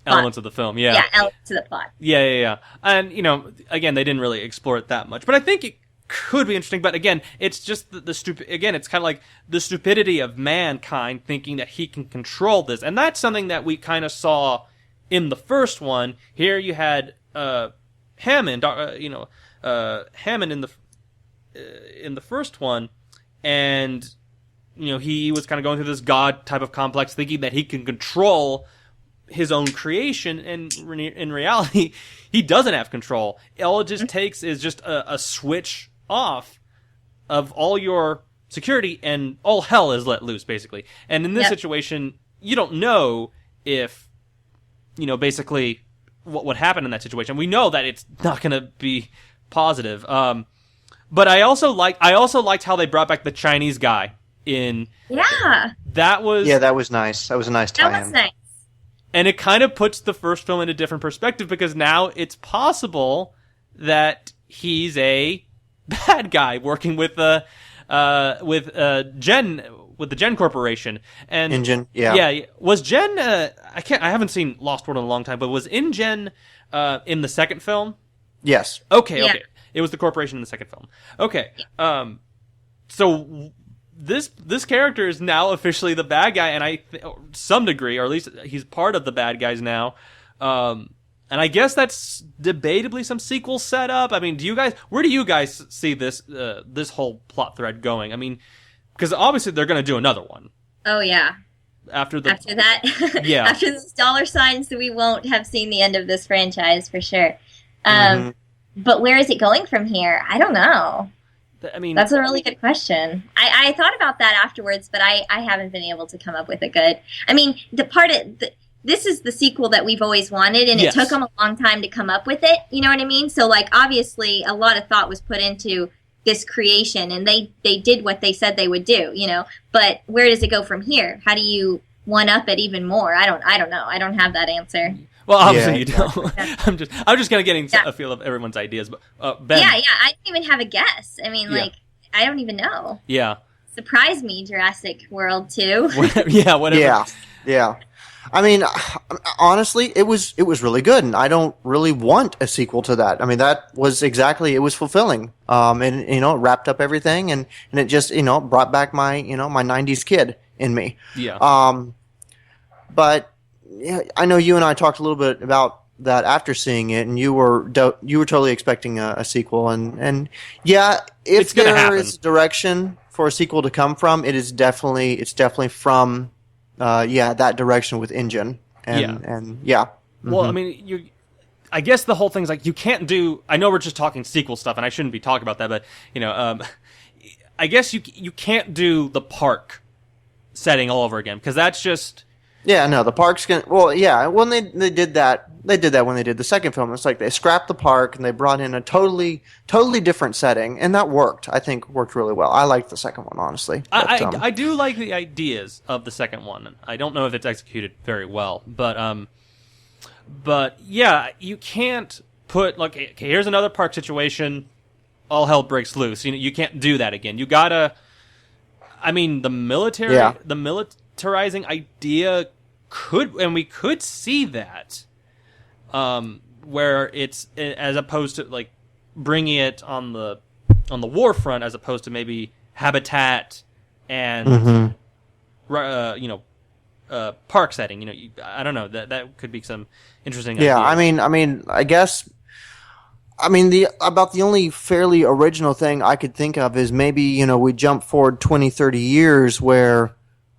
Speaker 2: elements of the film, yeah.
Speaker 1: Yeah, elements of the plot.
Speaker 2: Yeah. And, you know, again, they didn't really explore it that much. But I think it could be interesting. But again, it's just again, it's kind of like the stupidity of mankind thinking that he can control this. And that's something that we kind of saw in the first one. Here you had Hammond, Hammond in the first one. And, you know, he was kind of going through this god type of complex, thinking that he can control his own creation, and in reality, he doesn't have control. All it just takes is just a switch off of all your security, and all hell is let loose, basically. And in this situation, you don't know if, you know, basically what would happen in that situation. We know that it's not going to be positive. But I also liked how they brought back the Chinese guy in.
Speaker 1: Yeah.
Speaker 3: That was nice. That was a nice tie-in.
Speaker 1: That was nice.
Speaker 2: And it kind of puts the first film in a different perspective, because now it's possible that he's a bad guy working with the Gen Corporation. And
Speaker 3: InGen, yeah.
Speaker 2: Was Gen I haven't seen Lost World in a long time, but was InGen in the second film?
Speaker 3: Yes.
Speaker 2: Okay. It was the corporation in the second film. Okay. So this character is now officially the bad guy, and some degree, or at least he's part of the bad guys now. I guess that's debatably some sequel setup. I mean, where do you guys see this this whole plot thread going? I mean, because obviously they're going to do another one.
Speaker 1: Oh yeah.
Speaker 2: After
Speaker 1: that,
Speaker 2: yeah.
Speaker 1: After those dollar signs, we won't have seen the end of this franchise for sure. But where is it going from here? I don't know.
Speaker 2: I mean,
Speaker 1: that's a really good question. I thought about that afterwards, but I haven't been able to come up with a good. I mean, this is the sequel that we've always wanted, and it took them a long time to come up with it. You know what I mean? So, like, obviously, a lot of thought was put into this creation, and they did what they said they would do. You know, but where does it go from here? How do you one up it even more? I don't know. I don't have that answer.
Speaker 2: Well, obviously you don't. I'm just kind of getting a feel of everyone's ideas. But Ben.
Speaker 1: Yeah, I don't even have a guess. I mean, like, I don't even know.
Speaker 2: Yeah.
Speaker 1: Surprise me, Jurassic World 2.
Speaker 2: Yeah, whatever.
Speaker 3: Yeah. I mean, honestly, it was really good, and I don't really want a sequel to that. I mean, it was fulfilling. And it wrapped up everything, and it just brought back my my 90s kid in me.
Speaker 2: Yeah.
Speaker 3: But yeah, I know you and I talked a little bit about that after seeing it, and you were totally expecting a sequel, and yeah, if there is direction for a sequel to come from, it's definitely from that direction with engine and yeah.
Speaker 2: Well, I mean, I guess the whole thing's like you can't do. I know we're just talking sequel stuff, and I shouldn't be talking about that, but I guess you can't do the park setting all over again because that's just.
Speaker 3: Yeah, no, the park's gonna. Well, yeah, when they did that when they did the second film. It's like they scrapped the park and they brought in a totally different setting, and that worked. I think worked really well. I liked the second one, honestly. But,
Speaker 2: I do like the ideas of the second one. I don't know if it's executed very well, but yeah, you can't put like okay, here's another park situation. All hell breaks loose. You can't do that again. You gotta. I mean, the militarizing idea we could see that, where it's as opposed to like bringing it on the war front as opposed to maybe habitat and park setting. I don't know that could be some interesting.
Speaker 3: Yeah,
Speaker 2: ideas.
Speaker 3: I mean, I guess. The only fairly original thing I could think of is maybe, we jump forward 20, 30 years where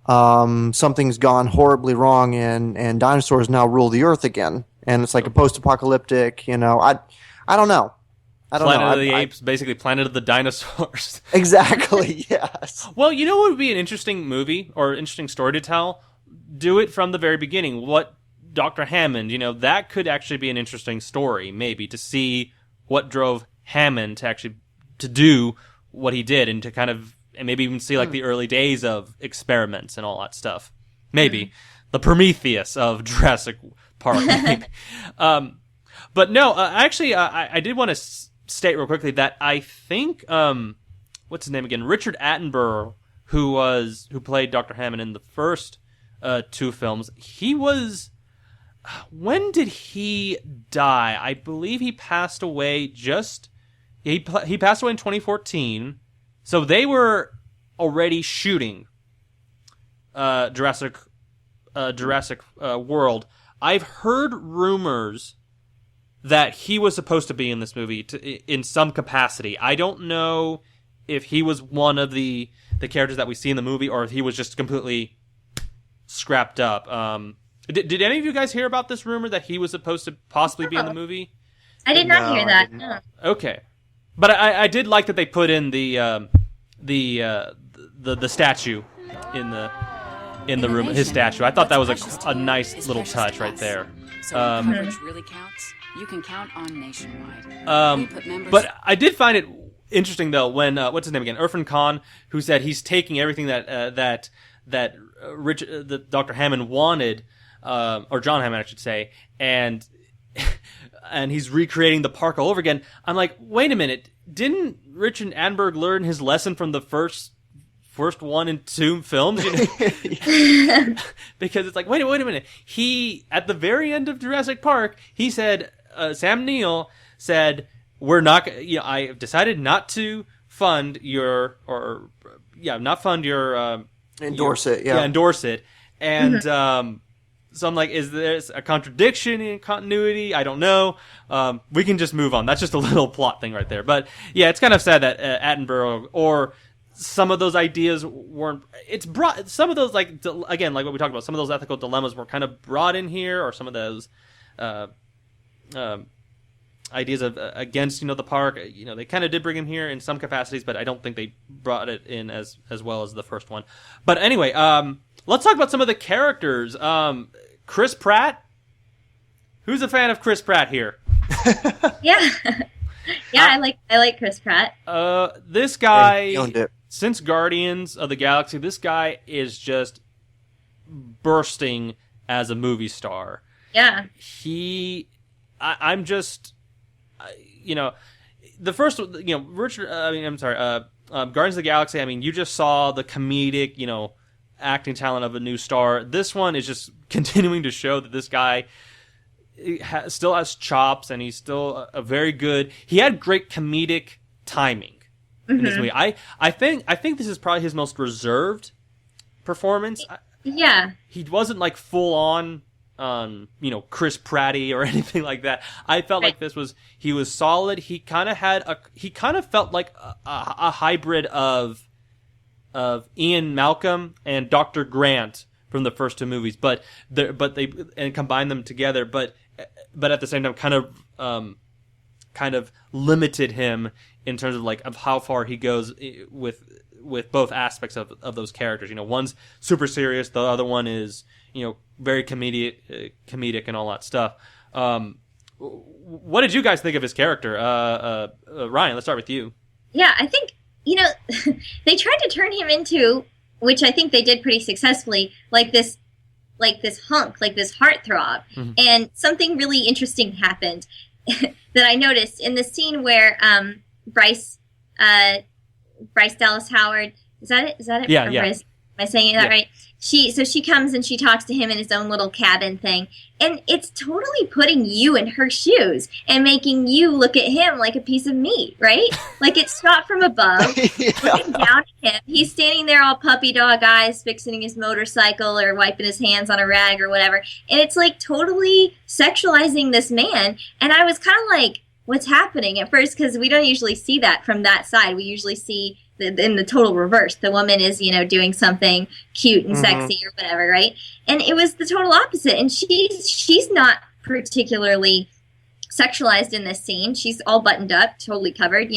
Speaker 3: something's gone horribly wrong and dinosaurs now rule the earth again. And it's like a post-apocalyptic, I don't know.
Speaker 2: Planet of the Apes, basically Planet of the Dinosaurs.
Speaker 3: Exactly, yes.
Speaker 2: Well, what would be an interesting movie or interesting story to tell? Do it from the very beginning. What Dr. Hammond, that could actually be an interesting story, maybe, to see what drove Hammond to do what he did and to kind of, and maybe even see like the early days of experiments and all that stuff. Maybe. The Prometheus of Jurassic Park. But no, actually, I did want to state real quickly that I think, what's his name again? Richard Attenborough, who played Dr. Hammond in the first two films, he was... When did he die? I believe he passed away he passed away in 2014. So they were already shooting Jurassic World. I've heard rumors that he was supposed to be in this movie in some capacity. I don't know if he was one of the characters that we see in the movie or if he was just completely scrapped up. Did any of you guys hear about this rumor that he was supposed to possibly be in the movie?
Speaker 1: I did not hear that. No.
Speaker 2: Okay, but I did like that they put in the statue in the room. His statue. I thought that was a nice little touch right there.
Speaker 7: So coverage really counts. You can count on Nationwide.
Speaker 2: But I did find it interesting though when what's his name again? Irfan Khan, who said he's taking everything that Dr. Hammond wanted. Or John Hammond, I should say, and he's recreating the park all over again. I'm like, wait a minute, didn't Richard Attenborough learn his lesson from the first 1 and 2 films? Because it's like, wait a minute. He at the very end of Jurassic Park, he said, Sam Neill said, "We're not. I have decided not to fund your
Speaker 3: endorse it. Yeah,
Speaker 2: endorse it, and." So I'm like, is there a contradiction in continuity? I don't know. We can just move on. That's just a little plot thing right there. But yeah, it's kind of sad that Attenborough or some of those ideas weren't. It's brought some of those again, like what we talked about. Some of those ethical dilemmas were kind of brought in here, or some of those ideas of against the park. They kind of did bring him here in some capacities, but I don't think they brought it in as well as the first one. But anyway, let's talk about some of the characters. Chris Pratt. Who's a fan of Chris Pratt here?
Speaker 1: Yeah. I like Chris Pratt.
Speaker 2: This guy,
Speaker 3: owned it.
Speaker 2: Since Guardians of the Galaxy, this guy is just bursting as a movie star.
Speaker 1: Yeah.
Speaker 2: I'm just, the first, Richard. I'm sorry. Guardians of the Galaxy. I mean, you just saw the comedic, acting talent of a new star. This one is just continuing to show that this guy still has chops, and he's still a very good. He had great comedic timing in this movie. I think this is probably his most reserved performance.
Speaker 1: Yeah,
Speaker 2: he wasn't like full on, Chris Pratty or anything like that. I felt like he was solid. He kind of felt like a hybrid of Ian Malcolm and Dr. Grant from the first two movies, but they combined them together, but at the same time kind of limited him in terms of how far he goes with both aspects of those characters. One's super serious, the other one is very comedic and all that stuff. What did you guys think of his character? Ryan, let's start with you.
Speaker 1: Yeah, I think they tried to turn him into, which I think they did pretty successfully, like this hunk, like this heartthrob. Mm-hmm. And something really interesting happened that I noticed in the scene where Bryce Dallas Howard, is that it?
Speaker 2: Yeah,
Speaker 1: or
Speaker 2: yeah.
Speaker 1: Bryce, am I saying that right? She comes and she talks to him in his own little cabin thing, and it's totally putting you in her shoes and making you look at him like a piece of meat, right? Like it's shot from above, looking down at him. He's standing there all puppy dog eyes, fixing his motorcycle or wiping his hands on a rag or whatever, and it's like totally sexualizing this man. And I was kind of like, what's happening at first? Because we don't usually see that from that side. We usually see in the total reverse. The woman is, doing something cute and sexy or whatever, right? And it was the total opposite. And she's not particularly sexualized in this scene. She's all buttoned up, totally covered,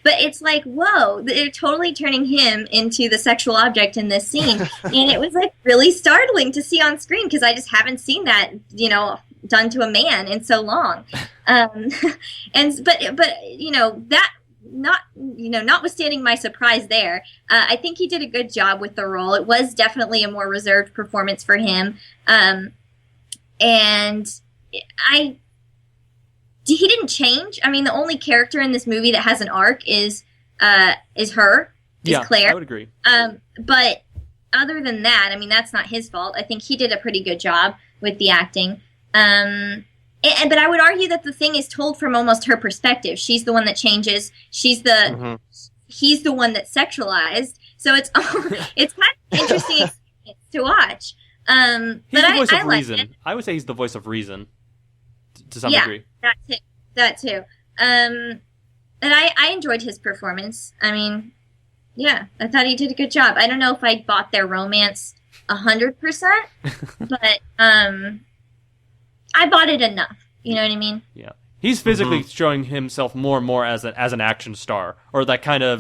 Speaker 1: But it's like, whoa, they're totally turning him into the sexual object in this scene. And it was like really startling to see on screen because I just haven't seen that, done to a man in so long. Notwithstanding my surprise there, I think he did a good job with the role. It was definitely a more reserved performance for him. He didn't change. I mean, the only character in this movie that has an arc is Claire.
Speaker 2: I would agree.
Speaker 1: But other than that, I mean, that's not his fault. I think he did a pretty good job with the acting. But I would argue that the thing is told from almost her perspective. She's the one that changes. He's the one that's sexualized. So it's it's kind of interesting to watch.
Speaker 2: He's the voice of reason. I would say he's the voice of reason to some degree.
Speaker 1: That too. And I enjoyed his performance. I mean, yeah, I thought he did a good job. I don't know if I bought their romance 100%, but I bought it enough. You know what I mean?
Speaker 2: Yeah. He's physically showing himself more and more as an action star, or that kind of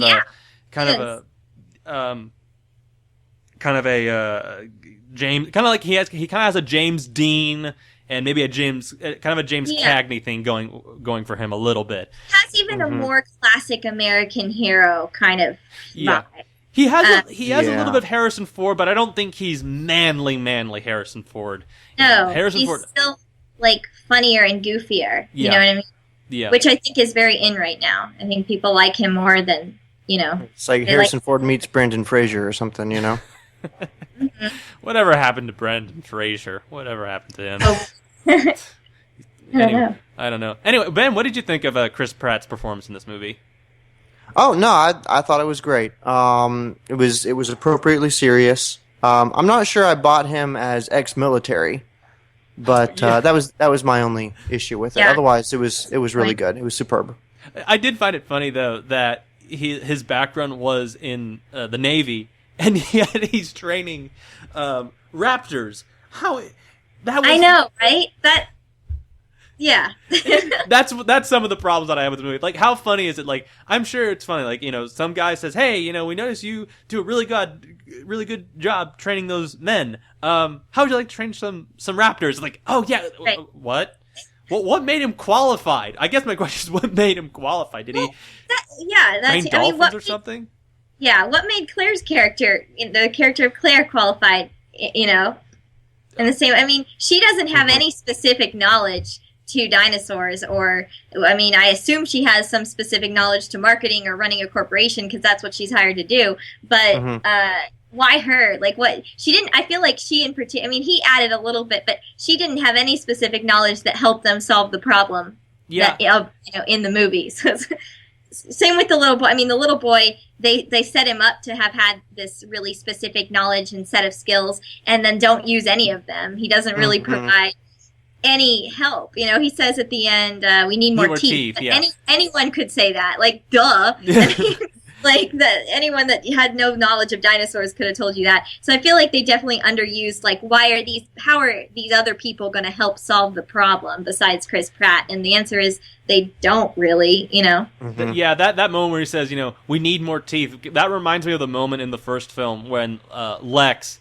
Speaker 2: James, kind of like he kind of has a James Dean and maybe a James Cagney thing going for him a little bit.
Speaker 1: Has even a more classic American hero kind of vibe.
Speaker 2: He has a little bit of Harrison Ford, but I don't think he's manly Harrison Ford.
Speaker 1: No, Harrison Ford still like funnier and goofier. You know what I mean?
Speaker 2: Yeah.
Speaker 1: Which I think is very in right now. I think people like him more than,
Speaker 3: It's like Harrison Ford meets Brendan Fraser or something,
Speaker 2: Whatever happened to Brendan Fraser? Whatever happened to him?
Speaker 1: Oh.
Speaker 2: I don't know. Anyway, Ben, what did you think of Chris Pratt's performance in this movie?
Speaker 3: Oh no, I thought it was great. It was appropriately serious. I'm not sure I bought him as ex-military. But that was my only issue with it.
Speaker 1: Yeah.
Speaker 3: Otherwise, it was really good. It was superb.
Speaker 2: I did find it funny though that his background was in the Navy, and yet he's training raptors. How that was?
Speaker 1: I know, right? Yeah.
Speaker 2: That's some of the problems that I have with the movie. Like, how funny is it? Like, I'm sure it's funny. Like, some guy says, "Hey, we noticed you do a really good job training those men. How would you like to train some raptors?" Like, oh yeah,
Speaker 1: Right.
Speaker 2: What? What made him qualified? I guess my question is, what made him qualified? Did he train dolphins or something?
Speaker 1: Yeah, what made Claire's character, the character of Claire, qualified? In the same, I mean, she doesn't have any specific knowledge to dinosaurs, or I assume she has some specific knowledge to marketing or running a corporation because that's what she's hired to do. But why her? Like, what she didn't? I feel like she in particular. I mean, he added a little bit, but she didn't have any specific knowledge that helped them solve the problem.
Speaker 2: Yeah,
Speaker 1: in the movies. Same with the little boy. I mean, the little boy, they set him up to have had this really specific knowledge and set of skills, and then don't use any of them. He doesn't really provide any help. He says at the end, we need more teeth.
Speaker 2: Yeah.
Speaker 1: Anyone could say that. Like, duh. Like, anyone that had no knowledge of dinosaurs could have told you that. So I feel like they definitely underused, like, how are these other people going to help solve the problem besides Chris Pratt? And the answer is they don't really,
Speaker 2: Yeah, that moment where he says, we need more teeth, that reminds me of the moment in the first film when Lex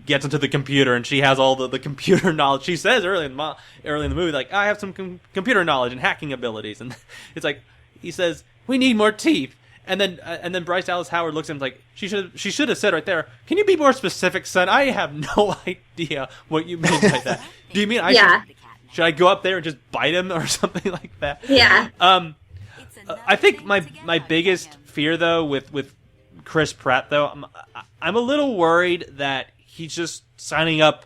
Speaker 2: gets into the computer and she has all the computer knowledge. She says early in the movie, like, I have some computer knowledge and hacking abilities. And it's like, he says, we need more teeth. And then Bryce Dallas Howard looks at him like, she should have said right there, can you be more specific, son? I have no idea what you mean by that. Do you mean should I go up there and just bite him or something like that?
Speaker 1: Yeah.
Speaker 2: I think my biggest fear though with Chris Pratt though, I'm a little worried that he's just signing up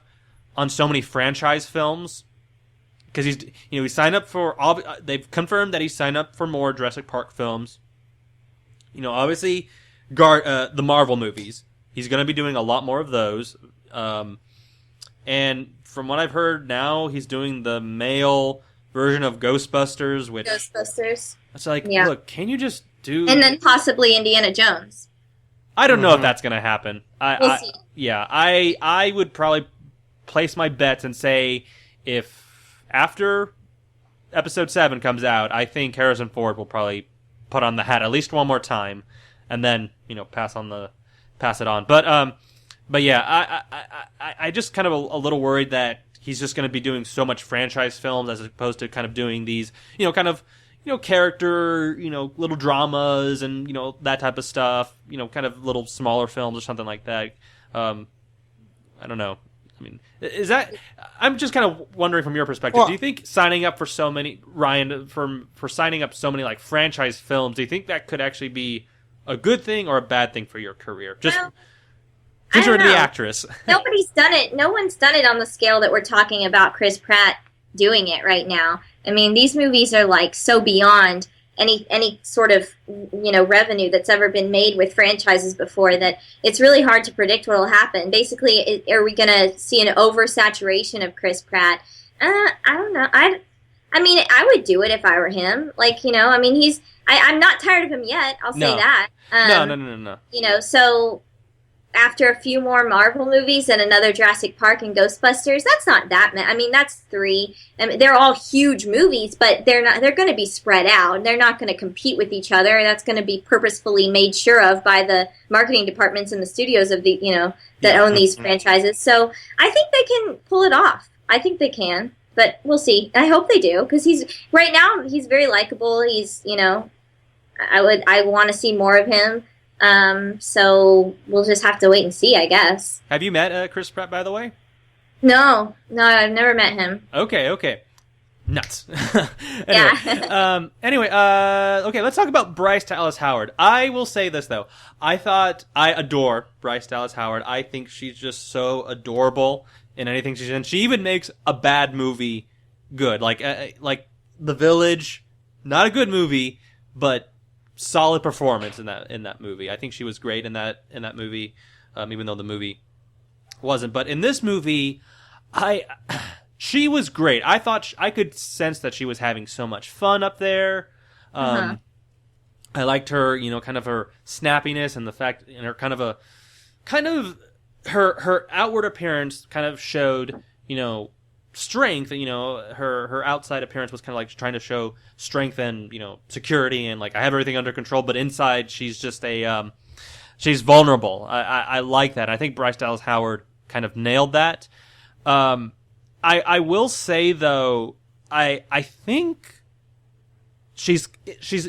Speaker 2: on so many franchise films. Because he signed up for all. They've confirmed that he signed up for more Jurassic Park films. Obviously, the Marvel movies. He's going to be doing a lot more of those. And from what I've heard now, he's doing the male version of Ghostbusters. It's like, look, can you just do?
Speaker 1: And then possibly Indiana Jones.
Speaker 2: I don't know if that's going to happen.
Speaker 1: We'll see.
Speaker 2: Yeah, I would probably place my bets and say if after Episode 7 comes out, I think Harrison Ford will probably put on the hat at least one more time, and then pass it on. But yeah, I just kind of a little worried that he's just going to be doing so much franchise films as opposed to kind of doing these character little dramas and that type of stuff, kind of little smaller films or something like that. I don't know. I mean, is that? I'm just kind of wondering from your perspective. Do you think signing up for so many, Ryan, for signing up so many like franchise films, do you think that could actually be a good thing or a bad thing for your career? Just since you're the actress,
Speaker 1: nobody's done it. No one's done it on the scale that we're talking about. Chris Pratt doing it right now. I mean, these movies are like so beyond any sort of revenue that's ever been made with franchises before that it's really hard to predict what will happen. Basically, are we going to see an oversaturation of Chris Pratt? I don't know. I mean, I would do it if I were him. Like, I mean, I'm not tired of him yet. I'll say that.
Speaker 2: No.
Speaker 1: So after a few more Marvel movies and another Jurassic Park and Ghostbusters, that's not that many. I mean, that's 3. I mean, they're all huge movies, but they're going to be spread out. They're not going to compete with each other. That's going to be purposefully made sure of by the marketing departments and the studios of the, that own these franchises. So I think they can pull it off. I think they can, but we'll see. I hope they do, because right now he's very likable. He's, I want to see more of him. So we'll just have to wait and see, I guess.
Speaker 2: Have you met Chris Pratt, by the way?
Speaker 1: No, I've never met him.
Speaker 2: Okay. Nuts.
Speaker 1: Anyway,
Speaker 2: Okay, let's talk about Bryce Dallas Howard. I will say this, though. I adore Bryce Dallas Howard. I think she's just so adorable in anything she's in. She even makes a bad movie good. Like The Village, not a good movie, but solid performance in that movie. I think she was great in that movie, even though the movie wasn't. But in this movie, She was great. I thought I could sense that she was having so much fun up there. I liked her, kind of her snappiness and the fact, and her kind of her outward appearance kind of showed, strength. Her outside appearance was kind of like trying to show strength and security and like I have everything under control. But inside, she's just she's vulnerable. I like that. I think Bryce Dallas Howard kind of nailed that. I will say though, I think she's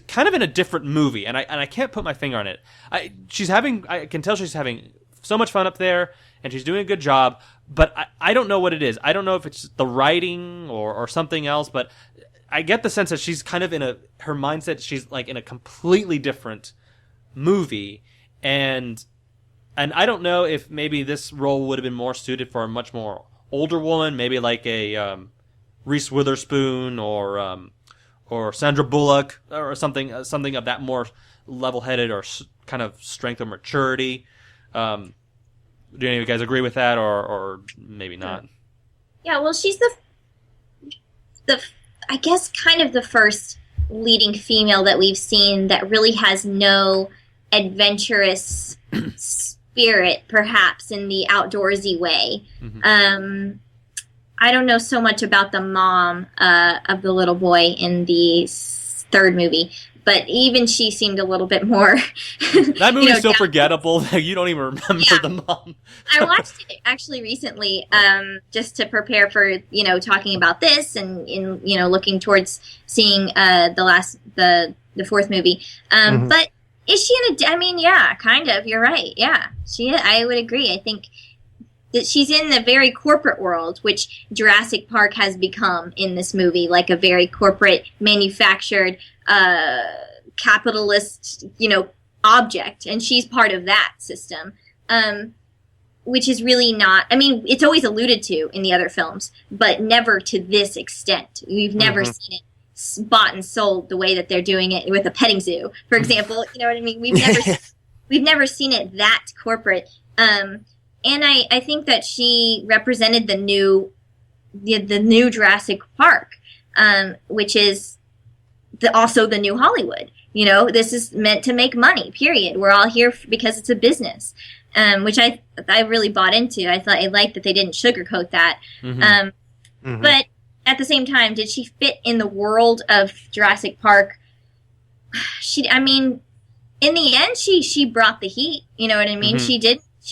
Speaker 2: kind of in a different movie, and I can't put my finger on it. I can tell she's having so much fun up there, and she's doing a good job. But I don't know what it is. I don't know if it's the writing or something else. But I get the sense that she's kind of her mindset. She's like in a completely different movie, and I don't know if maybe this role would have been more suited for a much more older woman, maybe like a Reese Witherspoon or Sandra Bullock or something of that more level-headed or kind of strength or maturity. Do any of you guys agree with that, or maybe not?
Speaker 1: Yeah, well, she's the I guess kind of the first leading female that we've seen that really has no adventurous spirit, perhaps in the outdoorsy way. Mm-hmm. I don't know so much about the mom of the little boy in the third movie, but even she seemed a little bit more.
Speaker 2: That movie's so forgettable that you don't even remember the mom.
Speaker 1: I watched it actually recently, just to prepare for talking about this and in looking towards seeing the fourth movie. But is she in a? I mean, yeah, kind of. You're right. Yeah, I would agree. I think that she's in the very corporate world, which Jurassic Park has become in this movie, like a very corporate, manufactured, capitalist, object, and she's part of that system, which is really not. I mean, it's always alluded to in the other films, but never to this extent. We've never seen it bought and sold the way that they're doing it with a petting zoo, for example. You know what I mean? We've never seen it that corporate. And I think that she represented the new Jurassic Park, which is also the new Hollywood. This is meant to make money, period. We're all here because it's a business, which I really bought into. I liked that they didn't sugarcoat that. But at the same time, did she fit in the world of Jurassic Park? In the end, she brought the heat. You know what I mean? She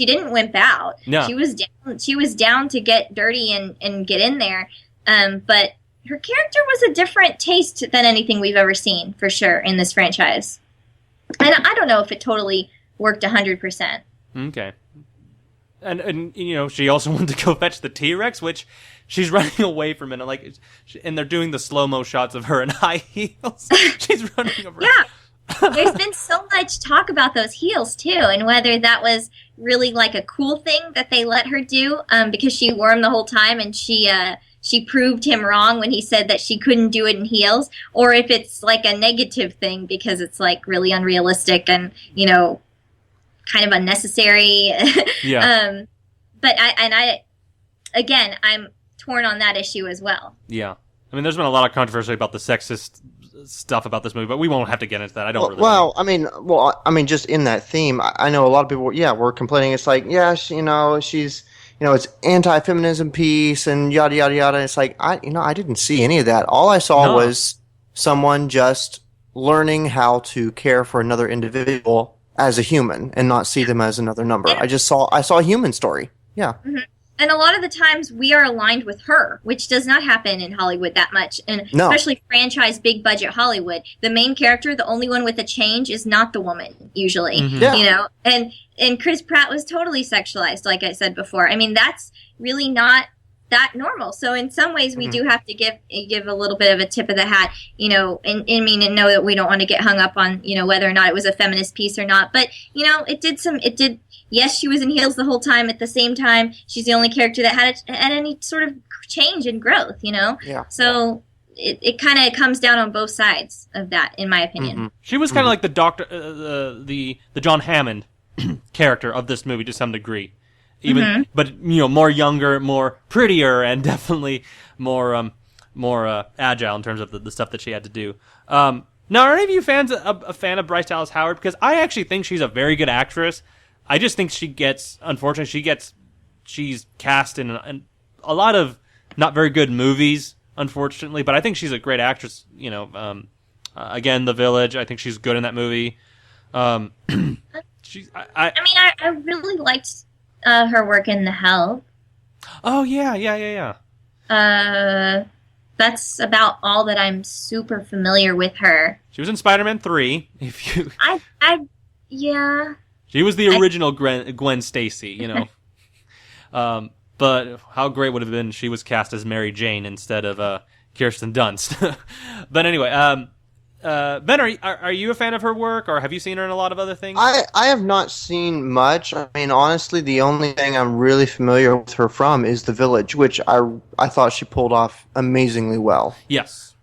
Speaker 1: didn't wimp out. No. She was down to get dirty and get in there. But her character was a different taste than anything we've ever seen, for sure, in this franchise. And I don't know if it totally worked 100%.
Speaker 2: Okay. And she also wanted to go fetch the T-Rex, which she's running away from it. And they're doing the slow-mo shots of her in high heels. She's running around.
Speaker 1: Yeah. There's been so much talk about those heels, too, and whether that was really like a cool thing that they let her do, because she wore them the whole time, and she proved him wrong when he said that she couldn't do it in heels, or if it's like a negative thing because it's like really unrealistic and, kind of unnecessary. Yeah. But I'm torn on that issue as well.
Speaker 2: Yeah. I mean, there's been a lot of controversy about the sexist stuff about this movie, but we won't have to get into that. I don't really.
Speaker 3: Just in that theme, I know a lot of people, were complaining. It's like, she's, it's anti-feminism piece and yada, yada, yada. It's like, I didn't see any of that. All I saw was someone just learning how to care for another individual as a human and not see them as another number. Yeah. I saw a human story. Yeah. Mm-hmm.
Speaker 1: And a lot of the times we are aligned with her, which does not happen in Hollywood that much. And especially franchise, big budget Hollywood. The main character, the only one with a change, is not the woman, usually. Mm-hmm. Yeah. And Chris Pratt was totally sexualized, like I said before. I mean, that's really not that normal. So in some ways we do have to give a little bit of a tip of the hat, and know that we don't want to get hung up on, whether or not it was a feminist piece or not. But, yes, she was in heels the whole time. At the same time, she's the only character that had any sort of change and growth, Yeah. So it kind of comes down on both sides of that, in my opinion.
Speaker 2: Mm-hmm. She was kind of like the Doctor, the John Hammond character of this movie to some degree. even but more younger, more prettier, and definitely more agile in terms of the stuff that she had to do. Now, are any of you fans a fan of Bryce Dallas Howard? Because I actually think she's a very good actress. I just think she's cast in a lot of not very good movies, unfortunately. But I think she's a great actress. Again, The Village. I think she's good in that movie. I
Speaker 1: really liked her work in The Help.
Speaker 2: Oh yeah.
Speaker 1: That's about all that I'm super familiar with her.
Speaker 2: She was in Spider-Man 3.
Speaker 1: Yeah.
Speaker 2: She was the original Gwen Stacy, but how great would it have been if she was cast as Mary Jane instead of Kirsten Dunst. But anyway, Ben, are you a fan of her work, or have you seen her in a lot of other things?
Speaker 3: I have not seen much. I mean, honestly, the only thing I'm really familiar with her from is The Village, which I thought she pulled off amazingly well.
Speaker 2: Yes.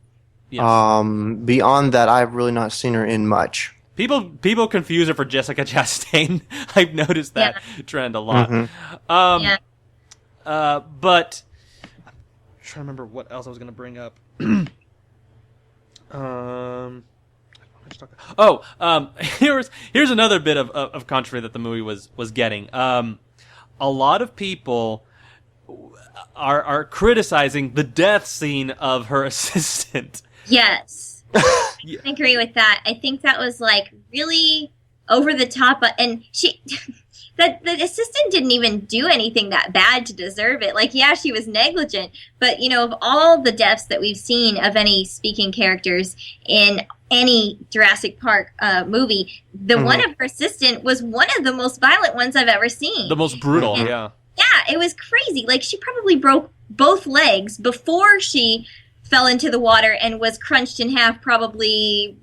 Speaker 3: Beyond that, I've really not seen her in much.
Speaker 2: People confuse her for Jessica Chastain. I've noticed that trend a lot.
Speaker 3: Mm-hmm.
Speaker 2: But I'm trying to remember what else I was going to bring up. Here's another bit of controversy that the movie was getting. A lot of people are criticizing the death scene of her assistant.
Speaker 1: Yes. I agree with that. I think that was really over the top, and the assistant didn't even do anything that bad to deserve it. She was negligent, but of all the deaths that we've seen of any speaking characters in any Jurassic Park movie, the one of her assistant was one of the most violent ones I've ever seen.
Speaker 2: The most brutal, yeah.
Speaker 1: Yeah, it was crazy. She probably broke both legs before she fell into the water and was crunched in half, probably,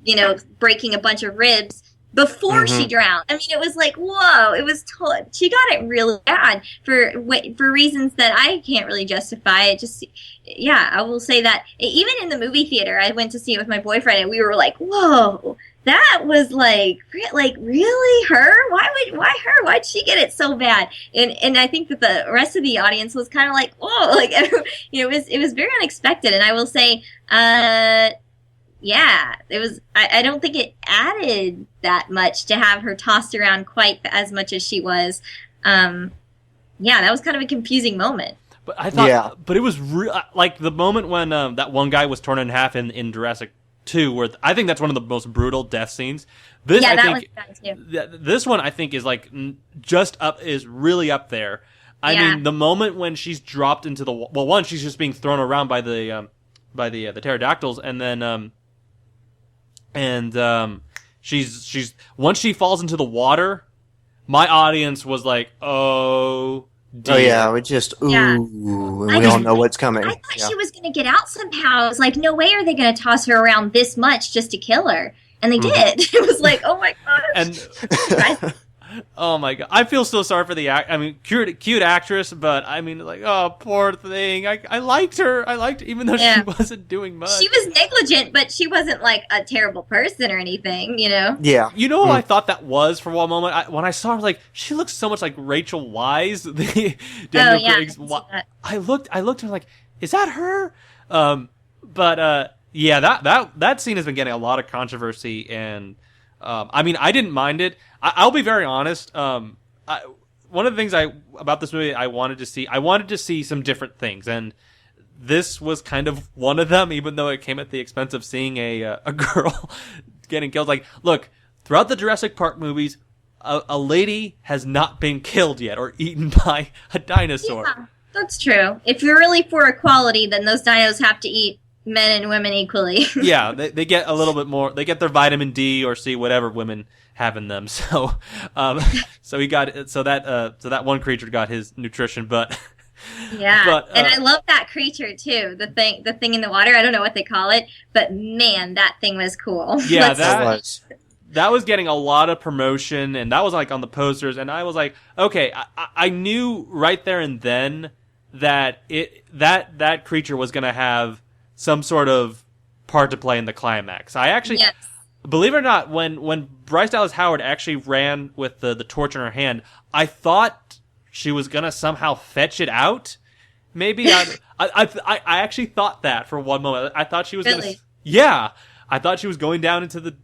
Speaker 1: breaking a bunch of ribs before she drowned. I mean, it was whoa, it was she got it really bad for reasons that I can't really justify. It just, I will say that even in the movie theater, I went to see it with my boyfriend, and we were like, whoa, that was really her? Why her? Why'd she get it so bad? And I think that the rest of the audience was kind of like, whoa, it was very unexpected. And I will say, it was. I don't think it added that much to have her tossed around quite as much as she was. That was kind of a confusing moment.
Speaker 2: But I thought, but it was the moment when that one guy was torn in half in Jurassic 2, where I think that's one of the most brutal death scenes. This was fun too. This one I think is is really up there. I mean, the moment when she's dropped into the one, she's just being thrown around by the pterodactyls, and then she's once she falls into the water, my audience was like, oh dear.
Speaker 3: Oh yeah, we just we all know what's coming.
Speaker 1: I thought she was going to get out somehow. I was like, no way are they going to toss her around this much just to kill her, and they did. It was like, oh my gosh.
Speaker 2: And oh my god, I feel so sorry for the cute actress, but oh, poor thing. I liked her. Even though she wasn't doing much.
Speaker 1: She was negligent, but she wasn't a terrible person or anything,
Speaker 3: Yeah.
Speaker 2: Who I thought that was for one moment? When I saw her, she looks so much like Rachel Wise. Daniel Craig's. I looked at her like, is that her? That scene has been getting a lot of controversy, and I didn't mind it. I'll be very honest. One of the things about this movie I wanted to see some different things, and this was kind of one of them. Even though it came at the expense of seeing a girl getting killed. Look, throughout the Jurassic Park movies, a lady has not been killed yet or eaten by a dinosaur.
Speaker 1: Yeah, that's true. If you're really for equality, then those dinos have to eat men and women equally.
Speaker 2: Yeah, they get a little bit more. They get their vitamin D or C, whatever women have in them. So, that one creature got his nutrition, but
Speaker 1: and I love that creature too. The thing in the water. I don't know what they call it, but man, that thing was cool.
Speaker 2: Yeah, that was getting a lot of promotion, and that was on the posters. And I was like, okay, I knew right there and then that that creature was going to have some sort of part to play in the climax. I actually, believe it or not, when Bryce Dallas Howard actually ran with the torch in her hand, I thought she was gonna somehow fetch it out. Maybe I actually thought that for one moment. I thought she was
Speaker 1: Really?
Speaker 2: I thought she was going down into the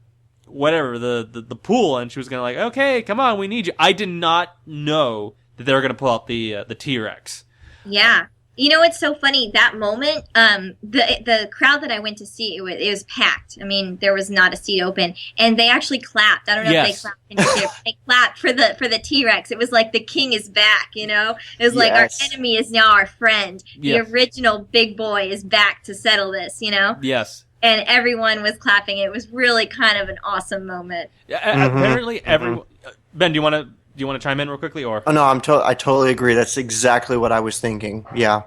Speaker 2: the pool, and she was gonna like, okay, come on, we need you. I did not know that they were gonna pull out the T-Rex.
Speaker 1: Yeah. You know what's so funny? That moment, the crowd that I went to see, it was packed. I mean, there was not a seat open, and they actually clapped. I don't know if they clapped in here. They clapped for the T-Rex. It was like the king is back. You know, it was like our enemy is now our friend. The original big boy is back to settle this. You know.
Speaker 2: Yes.
Speaker 1: And everyone was clapping. It was really kind of an awesome moment.
Speaker 2: Yeah, apparently, everyone. Ben, do you want to chime in real quickly, or?
Speaker 3: Oh no, I totally agree. That's exactly what I was thinking. Yeah.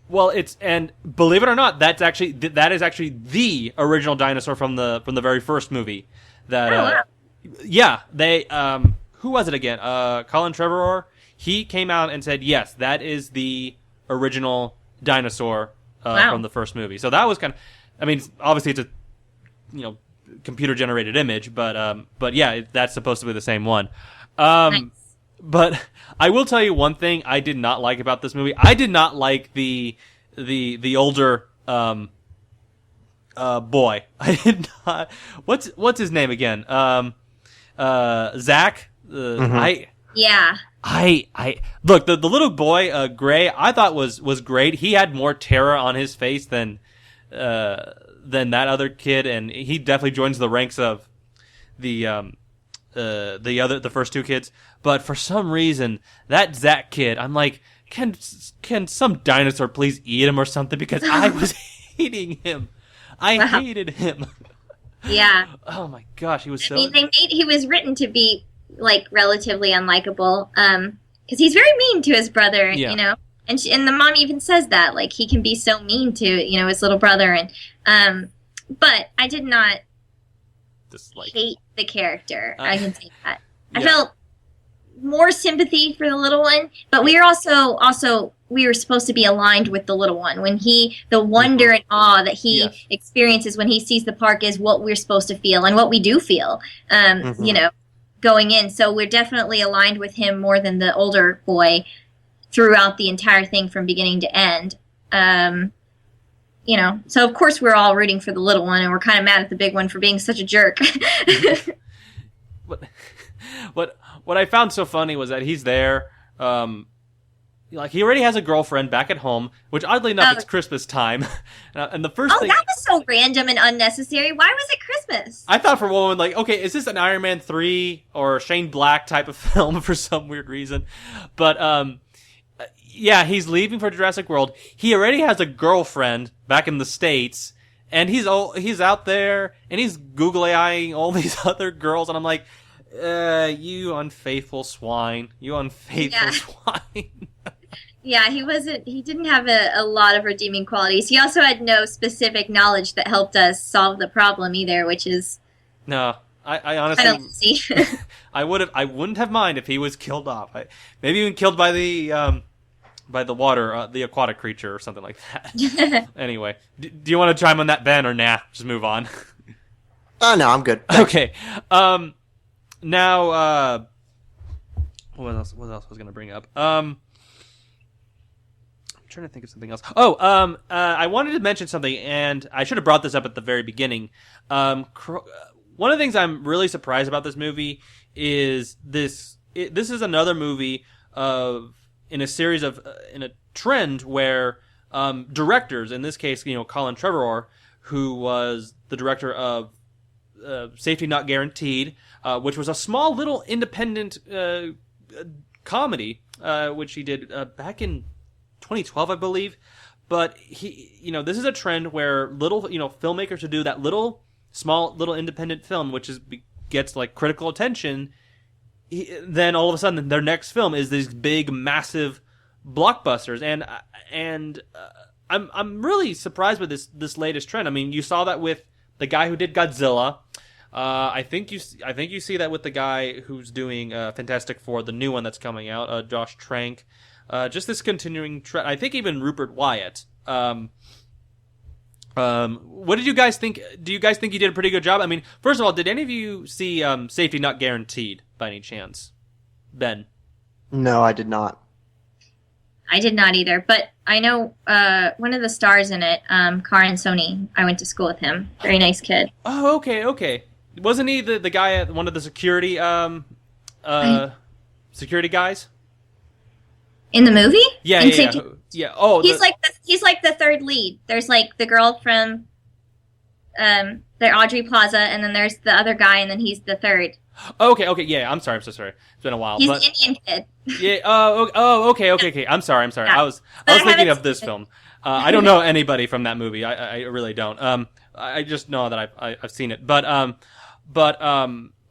Speaker 2: Well, and believe it or not, that is actually the original dinosaur from the very first movie. That they who was it again? Colin Trevorrow. He came out and said, yes, that is the original dinosaur from the first movie. So that was kind of. I mean, obviously it's a computer generated image, but yeah, that's supposed to be the same one.
Speaker 1: Nice.
Speaker 2: But I will tell you one thing I did not like about this movie. I did not like the older boy. I did not. What's his name again? Zach. I look, the little boy, Gray, I thought was great. He had more terror on his face than that other kid, and he definitely joins the ranks of the first two kids. But for some reason, that Zach kid, I'm like, can some dinosaur please eat him or something? Because I was hating him. I hated him.
Speaker 1: Yeah.
Speaker 2: Oh my gosh, he was so.
Speaker 1: I mean, he was written to be like relatively unlikable, because he's very mean to his brother, you know. And the mom even says that, like, he can be so mean to, his little brother. And but I did not hate the character. I can say that. I felt more sympathy for the little one, but we were also we were supposed to be aligned with the little one. When the wonder and awe that he experiences when he sees the park is what we're supposed to feel and what we do feel, going in. So we're definitely aligned with him more than the older boy throughout the entire thing from beginning to end. So of course we're all rooting for the little one, and we're kind of mad at the big one for being such a jerk.
Speaker 2: What I found so funny was that he's there, like he already has a girlfriend back at home, which oddly enough it's Christmas time, and the first thing.
Speaker 1: That was so random and unnecessary. Why was it Christmas?
Speaker 2: I thought for a moment, like, okay, is this an Iron Man 3 or Shane Black type of film for some weird reason? But yeah, he's leaving for Jurassic World. He already has a girlfriend back in the States, and he's out there, and he's googly-eyeing all these other girls, and I'm like, you unfaithful swine. You unfaithful swine.
Speaker 1: Yeah, he didn't have a lot of redeeming qualities. He also had no specific knowledge that helped us solve the problem either, which is...
Speaker 2: No, I honestly... I wouldn't have mind if he was killed off. Maybe even killed by the water, the aquatic creature or something like that. Anyway, do you want to chime on that, Ben, or nah? Just move on.
Speaker 3: No, I'm good. Thanks.
Speaker 2: Okay. Now, what else was I going to bring up? I'm trying to think of something else. I wanted to mention something, and I should have brought this up at the very beginning. One of the things I'm really surprised about this movie is this is another movie in a series of in a trend where directors, in this case, Colin Trevorrow, who was the director of Safety Not Guaranteed, which was a small little independent comedy, which he did back in 2012, I believe. But this is a trend where little, filmmakers who do that small little independent film, which gets like critical attention, then all of a sudden their next film is these big, massive blockbusters, and I'm really surprised with this latest trend. I mean, you saw that with the guy who did Godzilla. I think you see that with the guy who's doing Fantastic Four, the new one that's coming out, Josh Trank. Just this continuing trend. I think even Rupert Wyatt. What did you guys think? Do you guys think he did a pretty good job? I mean, first of all, did any of you see Safety Not Guaranteed by any chance? Ben?
Speaker 3: No, I did not.
Speaker 1: I did not either, but I know one of the stars in it, Karan Soni. I went to school with him. Very nice kid.
Speaker 2: Oh, okay. Wasn't he the guy at one of the security security guys?
Speaker 1: In the movie?
Speaker 2: Yeah. Oh,
Speaker 1: he's like the third lead. There's like the girl from the Audrey Plaza, and then there's the other guy, and then he's the third.
Speaker 2: Okay. Yeah, I'm so sorry. It's been a while.
Speaker 1: He's an Indian kid.
Speaker 2: Yeah. Okay. I'm sorry.
Speaker 1: Yeah.
Speaker 2: I was thinking of this film. I don't know anybody from that movie. I really don't. I just know that I've seen it. But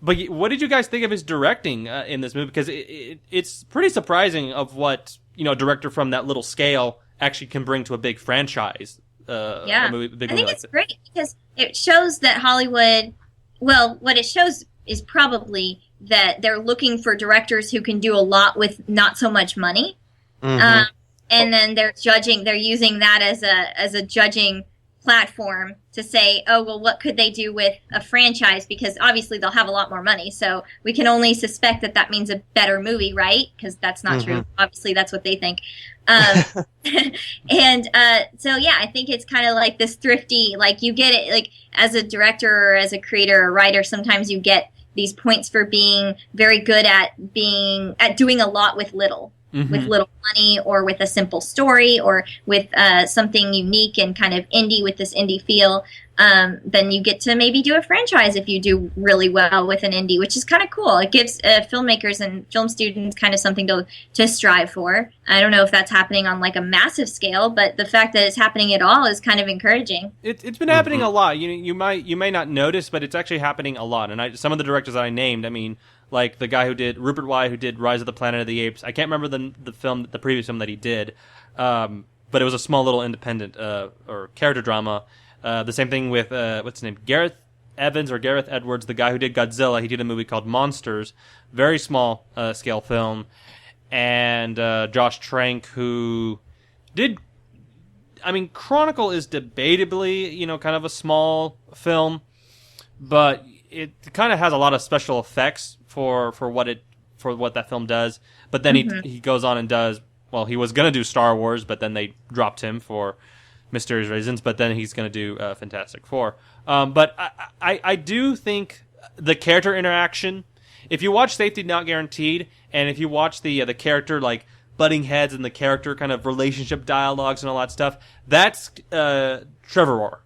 Speaker 2: what did you guys think of his directing in this movie? Because it's pretty surprising of what a director from that little scale actually can bring to a big franchise.
Speaker 1: Yeah,
Speaker 2: I
Speaker 1: think it's great because it shows that Hollywood. Well, what it shows is probably that they're looking for directors who can do a lot with not so much money, and then they're using that as a judging platform to say, oh, well, what could they do with a franchise? Because obviously they'll have a lot more money. So we can only suspect that means a better movie, right? Because that's not true. Obviously, that's what they think. So, yeah, I think it's kind of like this thrifty, like you get it, like as a director or as a creator or writer, sometimes you get these points for being very good at doing a lot with little. With little money or with a simple story or with something unique and kind of indie with this indie feel, then you get to maybe do a franchise if you do really well with an indie, which is kind of cool. It gives filmmakers and film students kind of something to strive for. I don't know if that's happening on like a massive scale, but the fact that it's happening at all is kind of encouraging.
Speaker 2: It's been happening a lot. You may not notice, but it's actually happening a lot. And some of the directors that I named, I mean, like the guy Rupert Wyatt, who did Rise of the Planet of the Apes. I can't remember the previous film that he did, but it was a small little independent or character drama. The same thing with what's his name, Gareth Edwards, the guy who did Godzilla. He did a movie called Monsters, very small scale film, and Josh Trank, who did. I mean, Chronicle is debatably, kind of a small film, but it kind of has a lot of special effects for what that film does. But then he goes on and does, well, he was going to do Star Wars, but then they dropped him for mysterious reasons. But then he's going to do Fantastic Four. But I do think the character interaction, if you watch Safety Not Guaranteed, and if you watch the character like butting heads and the character kind of relationship dialogues and all that stuff, that's Trevorrow.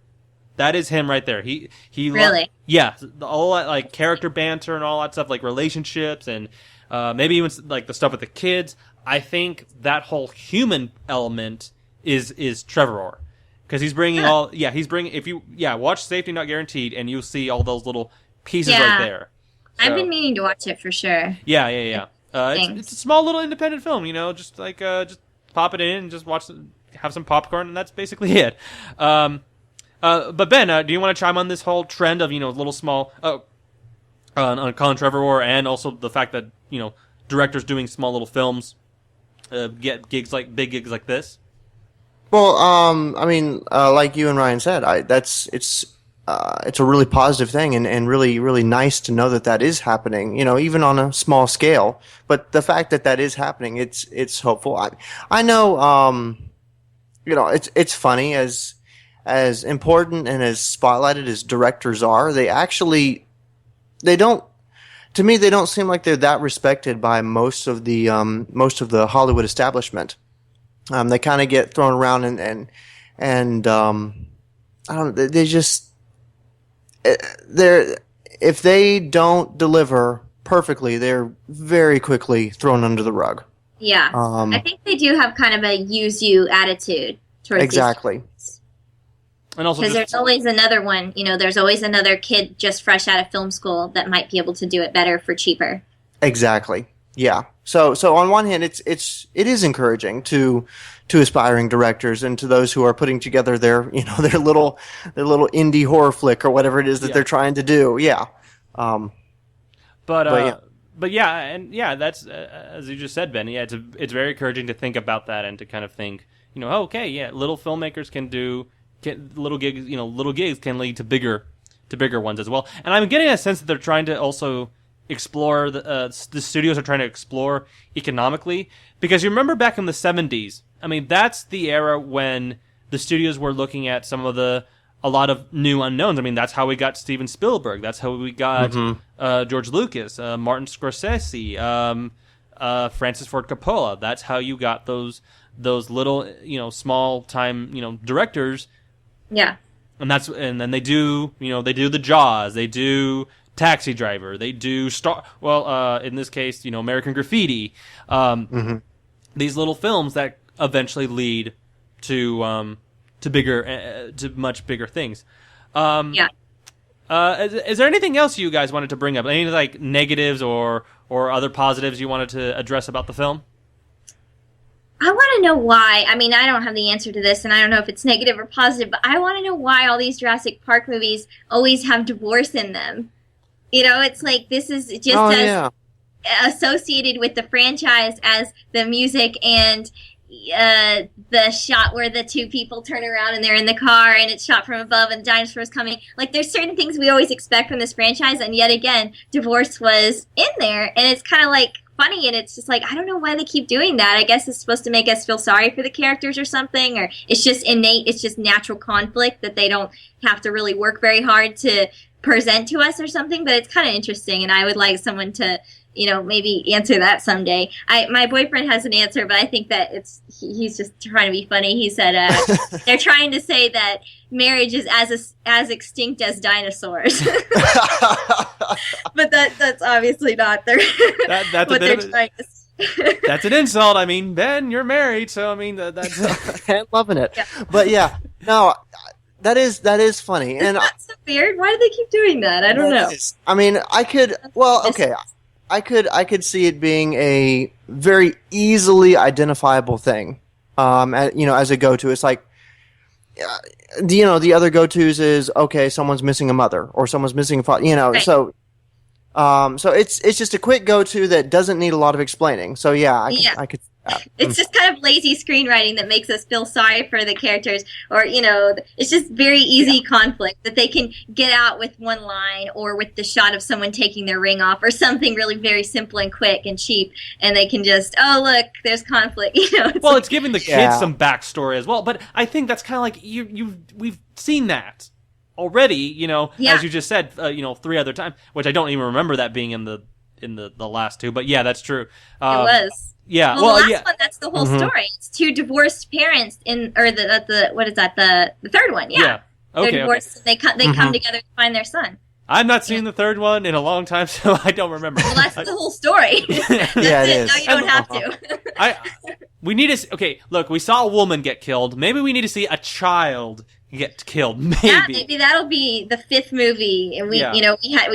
Speaker 2: That is him right there. He
Speaker 1: Really?
Speaker 2: Yeah, all that like character banter and all that stuff, like relationships and maybe even like the stuff with the kids. I think that whole human element is Trevorrow, because he's bringing if you watch Safety Not Guaranteed and you'll see all those little pieces right there. So,
Speaker 1: I've been meaning to watch it for sure.
Speaker 2: Yeah. It's a small little independent film, just like just pop it in and just have some popcorn, and that's basically it. But Ben, do you want to chime on this whole trend of little small on Colin Trevorrow, and also the fact that directors doing small little films get big gigs like this?
Speaker 3: Well, I mean, like you and Ryan said, it's a really positive thing, and really, really nice to know that is happening. Even on a small scale. But the fact that is happening, it's hopeful. I know, it's funny as important and as spotlighted as directors are, they don't seem like they're that respected by most of the Hollywood establishment. They kind of get thrown around and I don't know, they just if they don't deliver perfectly, they're very quickly thrown under the rug.
Speaker 1: Yeah. I think they do have kind of a use you attitude towards
Speaker 3: exactly.
Speaker 2: And also,
Speaker 1: because there's always another one, there's always another kid just fresh out of film school that might be able to do it better for cheaper.
Speaker 3: Exactly. Yeah. So on one hand, it is encouraging to aspiring directors and to those who are putting together their little indie horror flick or whatever it is that they're trying to do. Yeah.
Speaker 2: But yeah, that's as you just said, Ben. Yeah, it's very encouraging to think about that and to kind of think, little filmmakers can do. Little gigs can lead to bigger ones as well. And I'm getting a sense that they're trying to also explore the studios are trying to explore economically, because you remember back in the 70s, I mean, that's the era when the studios were looking at a lot of new unknowns. I mean, that's how we got Steven Spielberg, that's how we got George Lucas, Martin Scorsese, Francis Ford Coppola. That's how you got those little, small time, directors.
Speaker 1: Yeah.
Speaker 2: And then they do the Jaws, they do Taxi Driver, they do in this case, American Graffiti. These little films that eventually lead to much bigger things. Is there anything else you guys wanted to bring up? Any like negatives or other positives you wanted to address about the film?
Speaker 1: I want to know why. I mean, I don't have the answer to this, and I don't know if it's negative or positive, but I want to know why all these Jurassic Park movies always have divorce in them. It's like this is just associated with the franchise as the music and the shot where the two people turn around and they're in the car and it's shot from above and the dinosaurs coming. Like, there's certain things we always expect from this franchise, and yet again, divorce was in there, and it's kind of like funny, and it's just like, I don't know why they keep doing that. I guess it's supposed to make us feel sorry for the characters or something, or it's just innate, it's just natural conflict that they don't have to really work very hard to present to us or something, but it's kind of interesting, and I would like someone to maybe answer that someday. My boyfriend has an answer, but I think that he's just trying to be funny. He said they're trying to say that marriage is as extinct as dinosaurs, but that's obviously not what they're trying to say.
Speaker 2: That's an insult. I mean, Ben, you're married, so I mean that's
Speaker 3: I'm loving it. Yeah. But yeah, no. That is funny, and
Speaker 1: that's so weird. Why do they keep doing that? I don't know.
Speaker 3: I mean, I could see it being a very easily identifiable thing, as a go-to. It's like, the other go-tos is, okay, someone's missing a mother or someone's missing a father,
Speaker 1: right.
Speaker 3: So it's just a quick go-to that doesn't need a lot of explaining. So I could.
Speaker 1: It's just kind of lazy screenwriting that makes us feel sorry for the characters, or it's just very easy conflict that they can get out with one line or with the shot of someone taking their ring off or something really very simple and quick and cheap, and they can just, oh look, there's conflict.
Speaker 2: It's giving the kids some backstory as well, but I think that's kind of like we've seen that already, as you just said, 3 other times, which I don't even remember that being in the last 2, but yeah, that's true.
Speaker 1: It was.
Speaker 2: Yeah,
Speaker 1: well, the last one, that's the whole story. It's 2 divorced parents the third one, yeah.
Speaker 2: Yeah. Okay,
Speaker 1: they're divorced,
Speaker 2: okay.
Speaker 1: They come together to find their son.
Speaker 2: I've not seen the third one in a long time, so I don't remember.
Speaker 1: Well, that's the whole story. That's
Speaker 3: it
Speaker 1: it.
Speaker 3: is.
Speaker 1: Now you don't have to.
Speaker 2: We need to. Okay, look, we saw a woman get killed. Maybe we need to see a child get killed. Maybe.
Speaker 1: Yeah, maybe that'll be the 5th movie, and we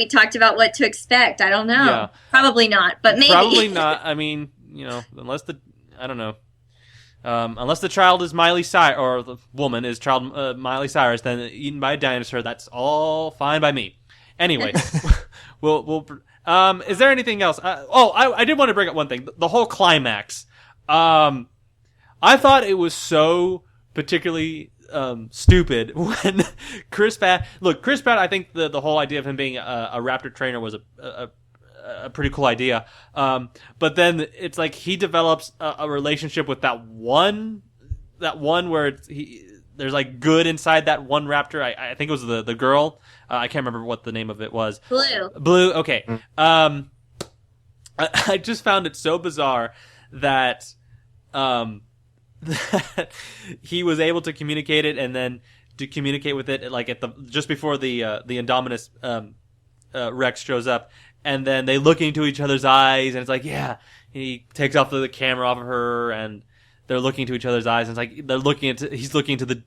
Speaker 1: talked about what to expect. I don't know. Yeah. Probably not, but maybe.
Speaker 2: Probably not. I mean, unless the child is Miley Cyrus, or the woman is Miley Cyrus, then eaten by a dinosaur, that's all fine by me. Anyway, we'll is there anything else? I did want to bring up one thing. The whole climax. I thought it was so particularly stupid when Chris Pratt. Look, Chris Pratt. I think the whole idea of him being a raptor trainer was a pretty cool idea. But then it's like he develops a relationship with that one where there's like good inside that one raptor. I think it was the girl. I can't remember what the name of it was. Blue. Okay. I just found it so bizarre that that he was able to communicate it, and then to communicate with it like just before the Indominus Rex shows up, and then they look into each other's eyes, and it's like, yeah, he takes off the camera off of her, and they're looking into each other's eyes, and it's like he's looking into the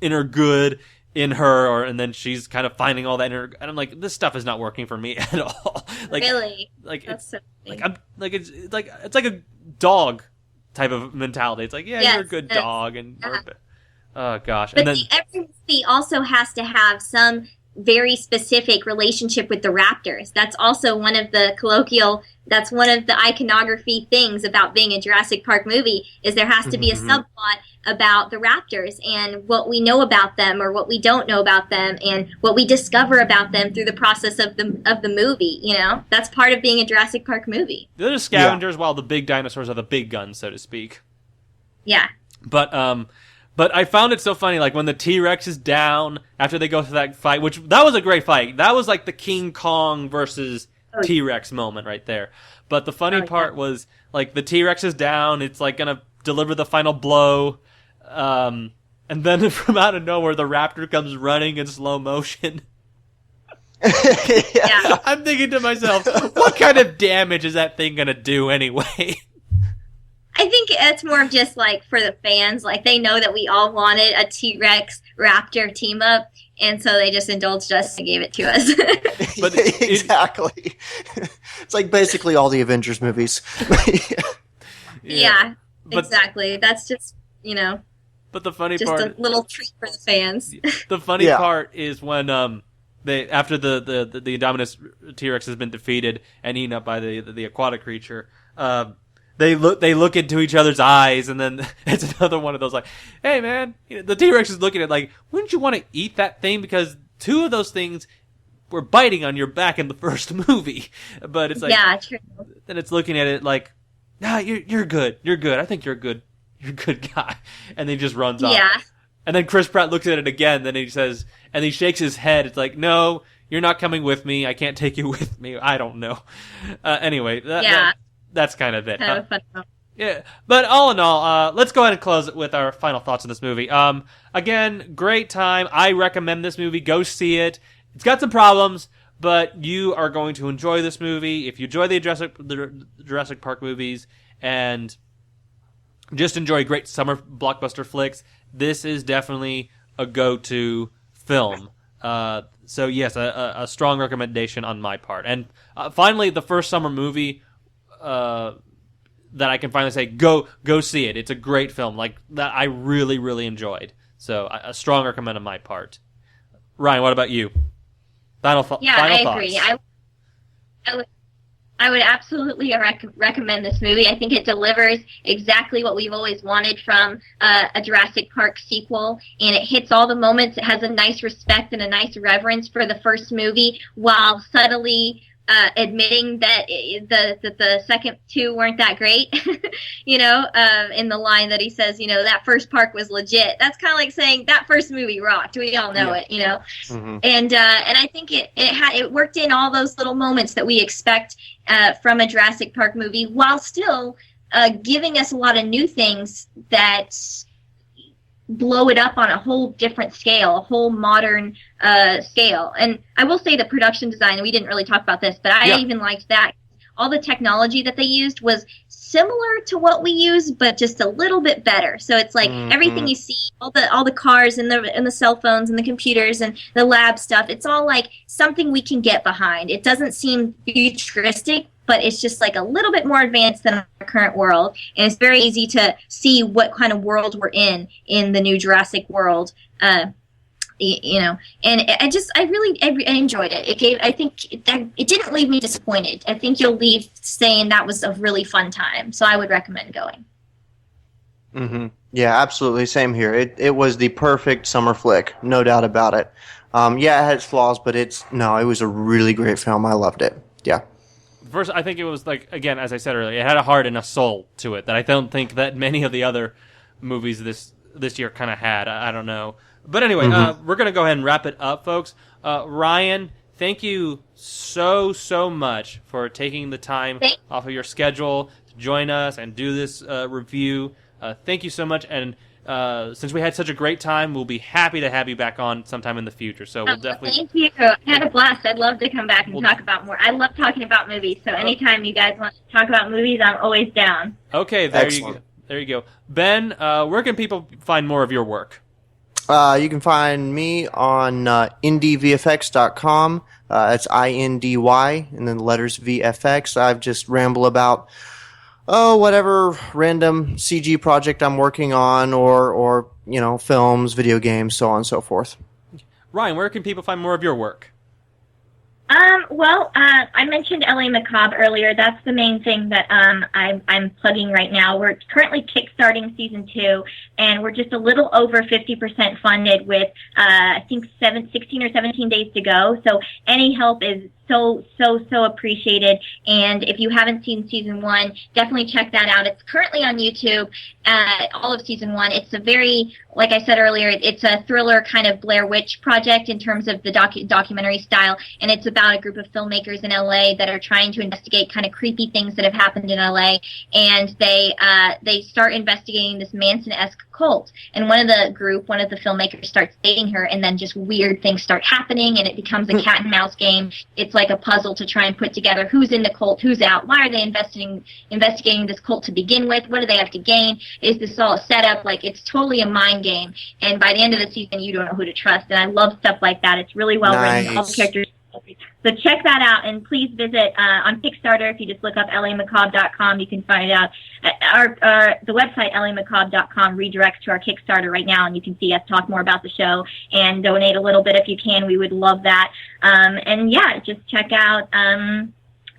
Speaker 2: inner good in her, and then she's kind of finding all that inner, and I'm like, this stuff is not working for me at all. Like,
Speaker 1: really?
Speaker 2: Like,
Speaker 1: that's so funny.
Speaker 2: It's like a dog type of mentality. It's like, yeah,
Speaker 1: yes,
Speaker 2: you're a good dog, and oh gosh.
Speaker 1: But
Speaker 2: and then
Speaker 1: every movie also has to have some very specific relationship with the raptors. That's also one of the iconography things about being a Jurassic Park movie, is there has to be a subplot about the raptors and what we know about them or what we don't know about them and what we discover about them through the process of the movie. You know, that's part of being a Jurassic Park movie.
Speaker 2: They're the scavengers, while the big dinosaurs are the big guns, so to speak.
Speaker 1: Yeah.
Speaker 2: But I found it so funny, like when the T-Rex is down after they go through that fight, that was a great fight. That was like the King Kong versus T-Rex moment right there. But the funny part was, like, the T-Rex is down, it's like gonna deliver the final blow, and then from out of nowhere the raptor comes running in slow motion.
Speaker 1: Yeah.
Speaker 2: I'm thinking to myself, what kind of damage is that thing gonna do anyway?
Speaker 1: I think it's more of just like for the fans, like they know that we all wanted a T-Rex Raptor team up, and so they just indulged us and gave it to us.
Speaker 2: But
Speaker 3: exactly. It's like basically all the Avengers movies.
Speaker 1: Yeah, exactly. That's just, you know,
Speaker 2: but the funny
Speaker 1: just
Speaker 2: part,
Speaker 1: a little treat for the fans.
Speaker 2: The funny part is when after the Indominus T-Rex has been defeated and eaten up by the aquatic creature, they look into each other's eyes, and then it's another one of those like, hey man, the T-Rex is looking at it like, wouldn't you want to eat that thing, because two of those things were biting on your back in the first movie. But it's like,
Speaker 1: yeah, true.
Speaker 2: Then it's looking at it like, nah, you're good, I think you're good guy, and then he just runs off.
Speaker 1: Yeah.
Speaker 2: And then Chris Pratt looks at it again, then he says, and he shakes his head, it's like, no, you're not coming with me, I can't take you with me, I don't know. Anyway, that's kind of it.
Speaker 1: Kind of a fun moment.
Speaker 2: Yeah, but all in all, let's go ahead and close it with our final thoughts on this movie. Again, great time. I recommend this movie. Go see it. It's got some problems, but you are going to enjoy this movie. If you enjoy the Jurassic Park movies and just enjoy great summer blockbuster flicks, this is definitely a go-to film. So yes, a strong recommendation on my part. And finally, the first summer movie that I can finally say, go see it. It's a great film, like that I really, really enjoyed. So a strong recommend on my part. Ryan, what about you? Final thoughts.
Speaker 1: I agree. I would absolutely recommend this movie. I think it delivers exactly what we've always wanted from a Jurassic Park sequel, and it hits all the moments. It has a nice respect and a nice reverence for the first movie, while subtly admitting that the second two weren't that great. You know, in the line that he says, you know, that first park was legit. That's kind of like saying that first movie rocked. We all know it, you know. Mm-hmm. And I think it worked in all those little moments that we expect from a Jurassic Park movie, while still giving us a lot of new things that blow it up on a whole different scale, a whole modern scale. And I will say the production design, we didn't really talk about this, but I even liked that. All the technology that they used was similar to what we use, but just a little bit better. So it's like everything you see, all the cars and the cell phones and the computers and the lab stuff, it's all like something we can get behind. It doesn't seem futuristic, but it's just like a little bit more advanced than our current world, and it's very easy to see what kind of world we're in the new Jurassic World. You know, and I enjoyed it. I think it didn't leave me disappointed. I think you'll leave saying that was a really fun time. So I would recommend going.
Speaker 3: Mm-hmm. Yeah, absolutely. Same here. It was the perfect summer flick, no doubt about it. It had its flaws, but it was a really great film. I loved it. Yeah.
Speaker 2: First, I think it was like, again, as I said earlier, it had a heart and a soul to it that I don't think that many of the other movies this year kind of had. I don't know. But anyway, we're going to go ahead and wrap it up, folks. Ryan, thank you so much for taking the time off of your schedule to join us and do this review. Thank you so much. And since we had such a great time, we'll be happy to have you back on sometime in the future. So we'll definitely.
Speaker 1: Thank you. I had a blast. I'd love to come back and talk about more. I love talking about movies. So anytime you guys want to talk about movies, I'm always down.
Speaker 2: Okay, there you go. Ben, where can people find more of your work?
Speaker 3: You can find me on indyvfx.com. That's INDY, and then the letters VFX. I've just ramble about whatever random CG project I'm working on, or films, video games, so on and so forth.
Speaker 2: Ryan, where can people find more of your work?
Speaker 1: I mentioned LA Macabre earlier. That's the main thing that I'm plugging right now. We're currently kickstarting season 2, and we're just a little over 50% funded with I think 16 or 17 days to go. So any help is so appreciated. And if you haven't seen season 1, definitely check that out. It's currently on YouTube, all of season 1. It's a very, like I said earlier, it's a thriller kind of Blair Witch project in terms of the documentary style, and it's about a group of filmmakers in LA that are trying to investigate kind of creepy things that have happened in LA, and they start investigating this Manson-esque cult, and one of the filmmakers starts dating her, and then just weird things start happening, and it becomes a cat and mouse game. It's like a puzzle to try and put together who's in the cult, who's out, why are they investigating this cult to begin with, what do they have to gain, is this all a setup? Like, it's totally a mind game, and by the end of the season you don't know who to trust, and I love stuff like that. It's really well written. All the characters. So check that out, and please visit on Kickstarter. If you just look up lamacabre.com, you can find out. The website lamacabre.com redirects to our Kickstarter right now, and you can see us talk more about the show and donate a little bit if you can. We would love that. And yeah, just check out. I'm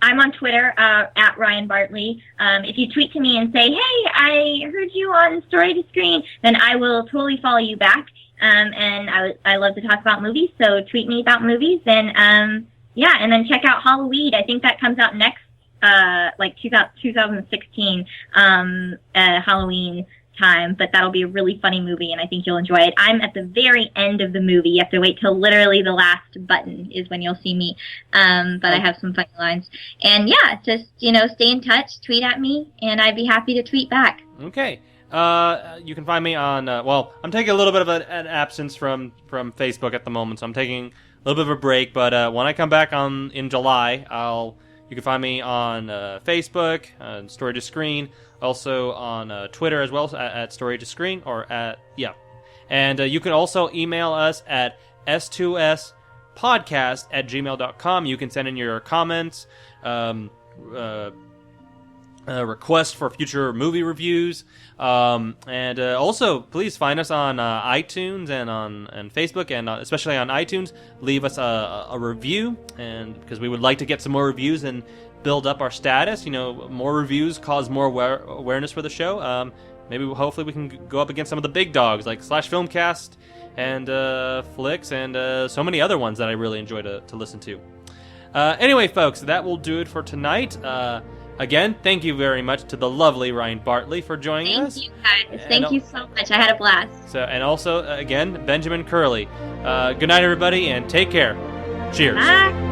Speaker 1: on Twitter at Ryan Bartley. If you tweet to me and say, "Hey, I heard you on Story to Screen," then I will totally follow you back. And I love to talk about movies, so tweet me about movies. And yeah, and then check out Halloween. I think that comes out next, 2016 Halloween time. But that'll be a really funny movie, and I think you'll enjoy it. I'm at the very end of the movie. You have to wait till literally the last button is when you'll see me. But I have some funny lines. And yeah, just stay in touch, tweet at me, and I'd be happy to tweet back.
Speaker 2: Okay. You can find me on, I'm taking a little bit of an absence from Facebook at the moment, so I'm taking a little bit of a break, but when I come back in July, you can find me on Facebook, Story to Screen, also on Twitter as well, at Story to Screen, and you can also email us at s2spodcast@gmail.com. You can send in your comments, requests for future movie reviews, and also please find us on iTunes and on Facebook, and especially on iTunes. Leave us a review, and because we would like to get some more reviews and build up our status. More reviews cause more awareness for the show. Hopefully we can go up against some of the big dogs like Slash Filmcast and Flicks and so many other ones that I really enjoy to listen to. Anyway, folks, that will do it for tonight. Again, thank you very much to the lovely Ryan Bartley for joining us.
Speaker 1: Thank you, guys. Thank you so much. I had a blast.
Speaker 2: And also, again, Benjamin Curlee. Good night, everybody, and take care. Cheers.
Speaker 1: Bye.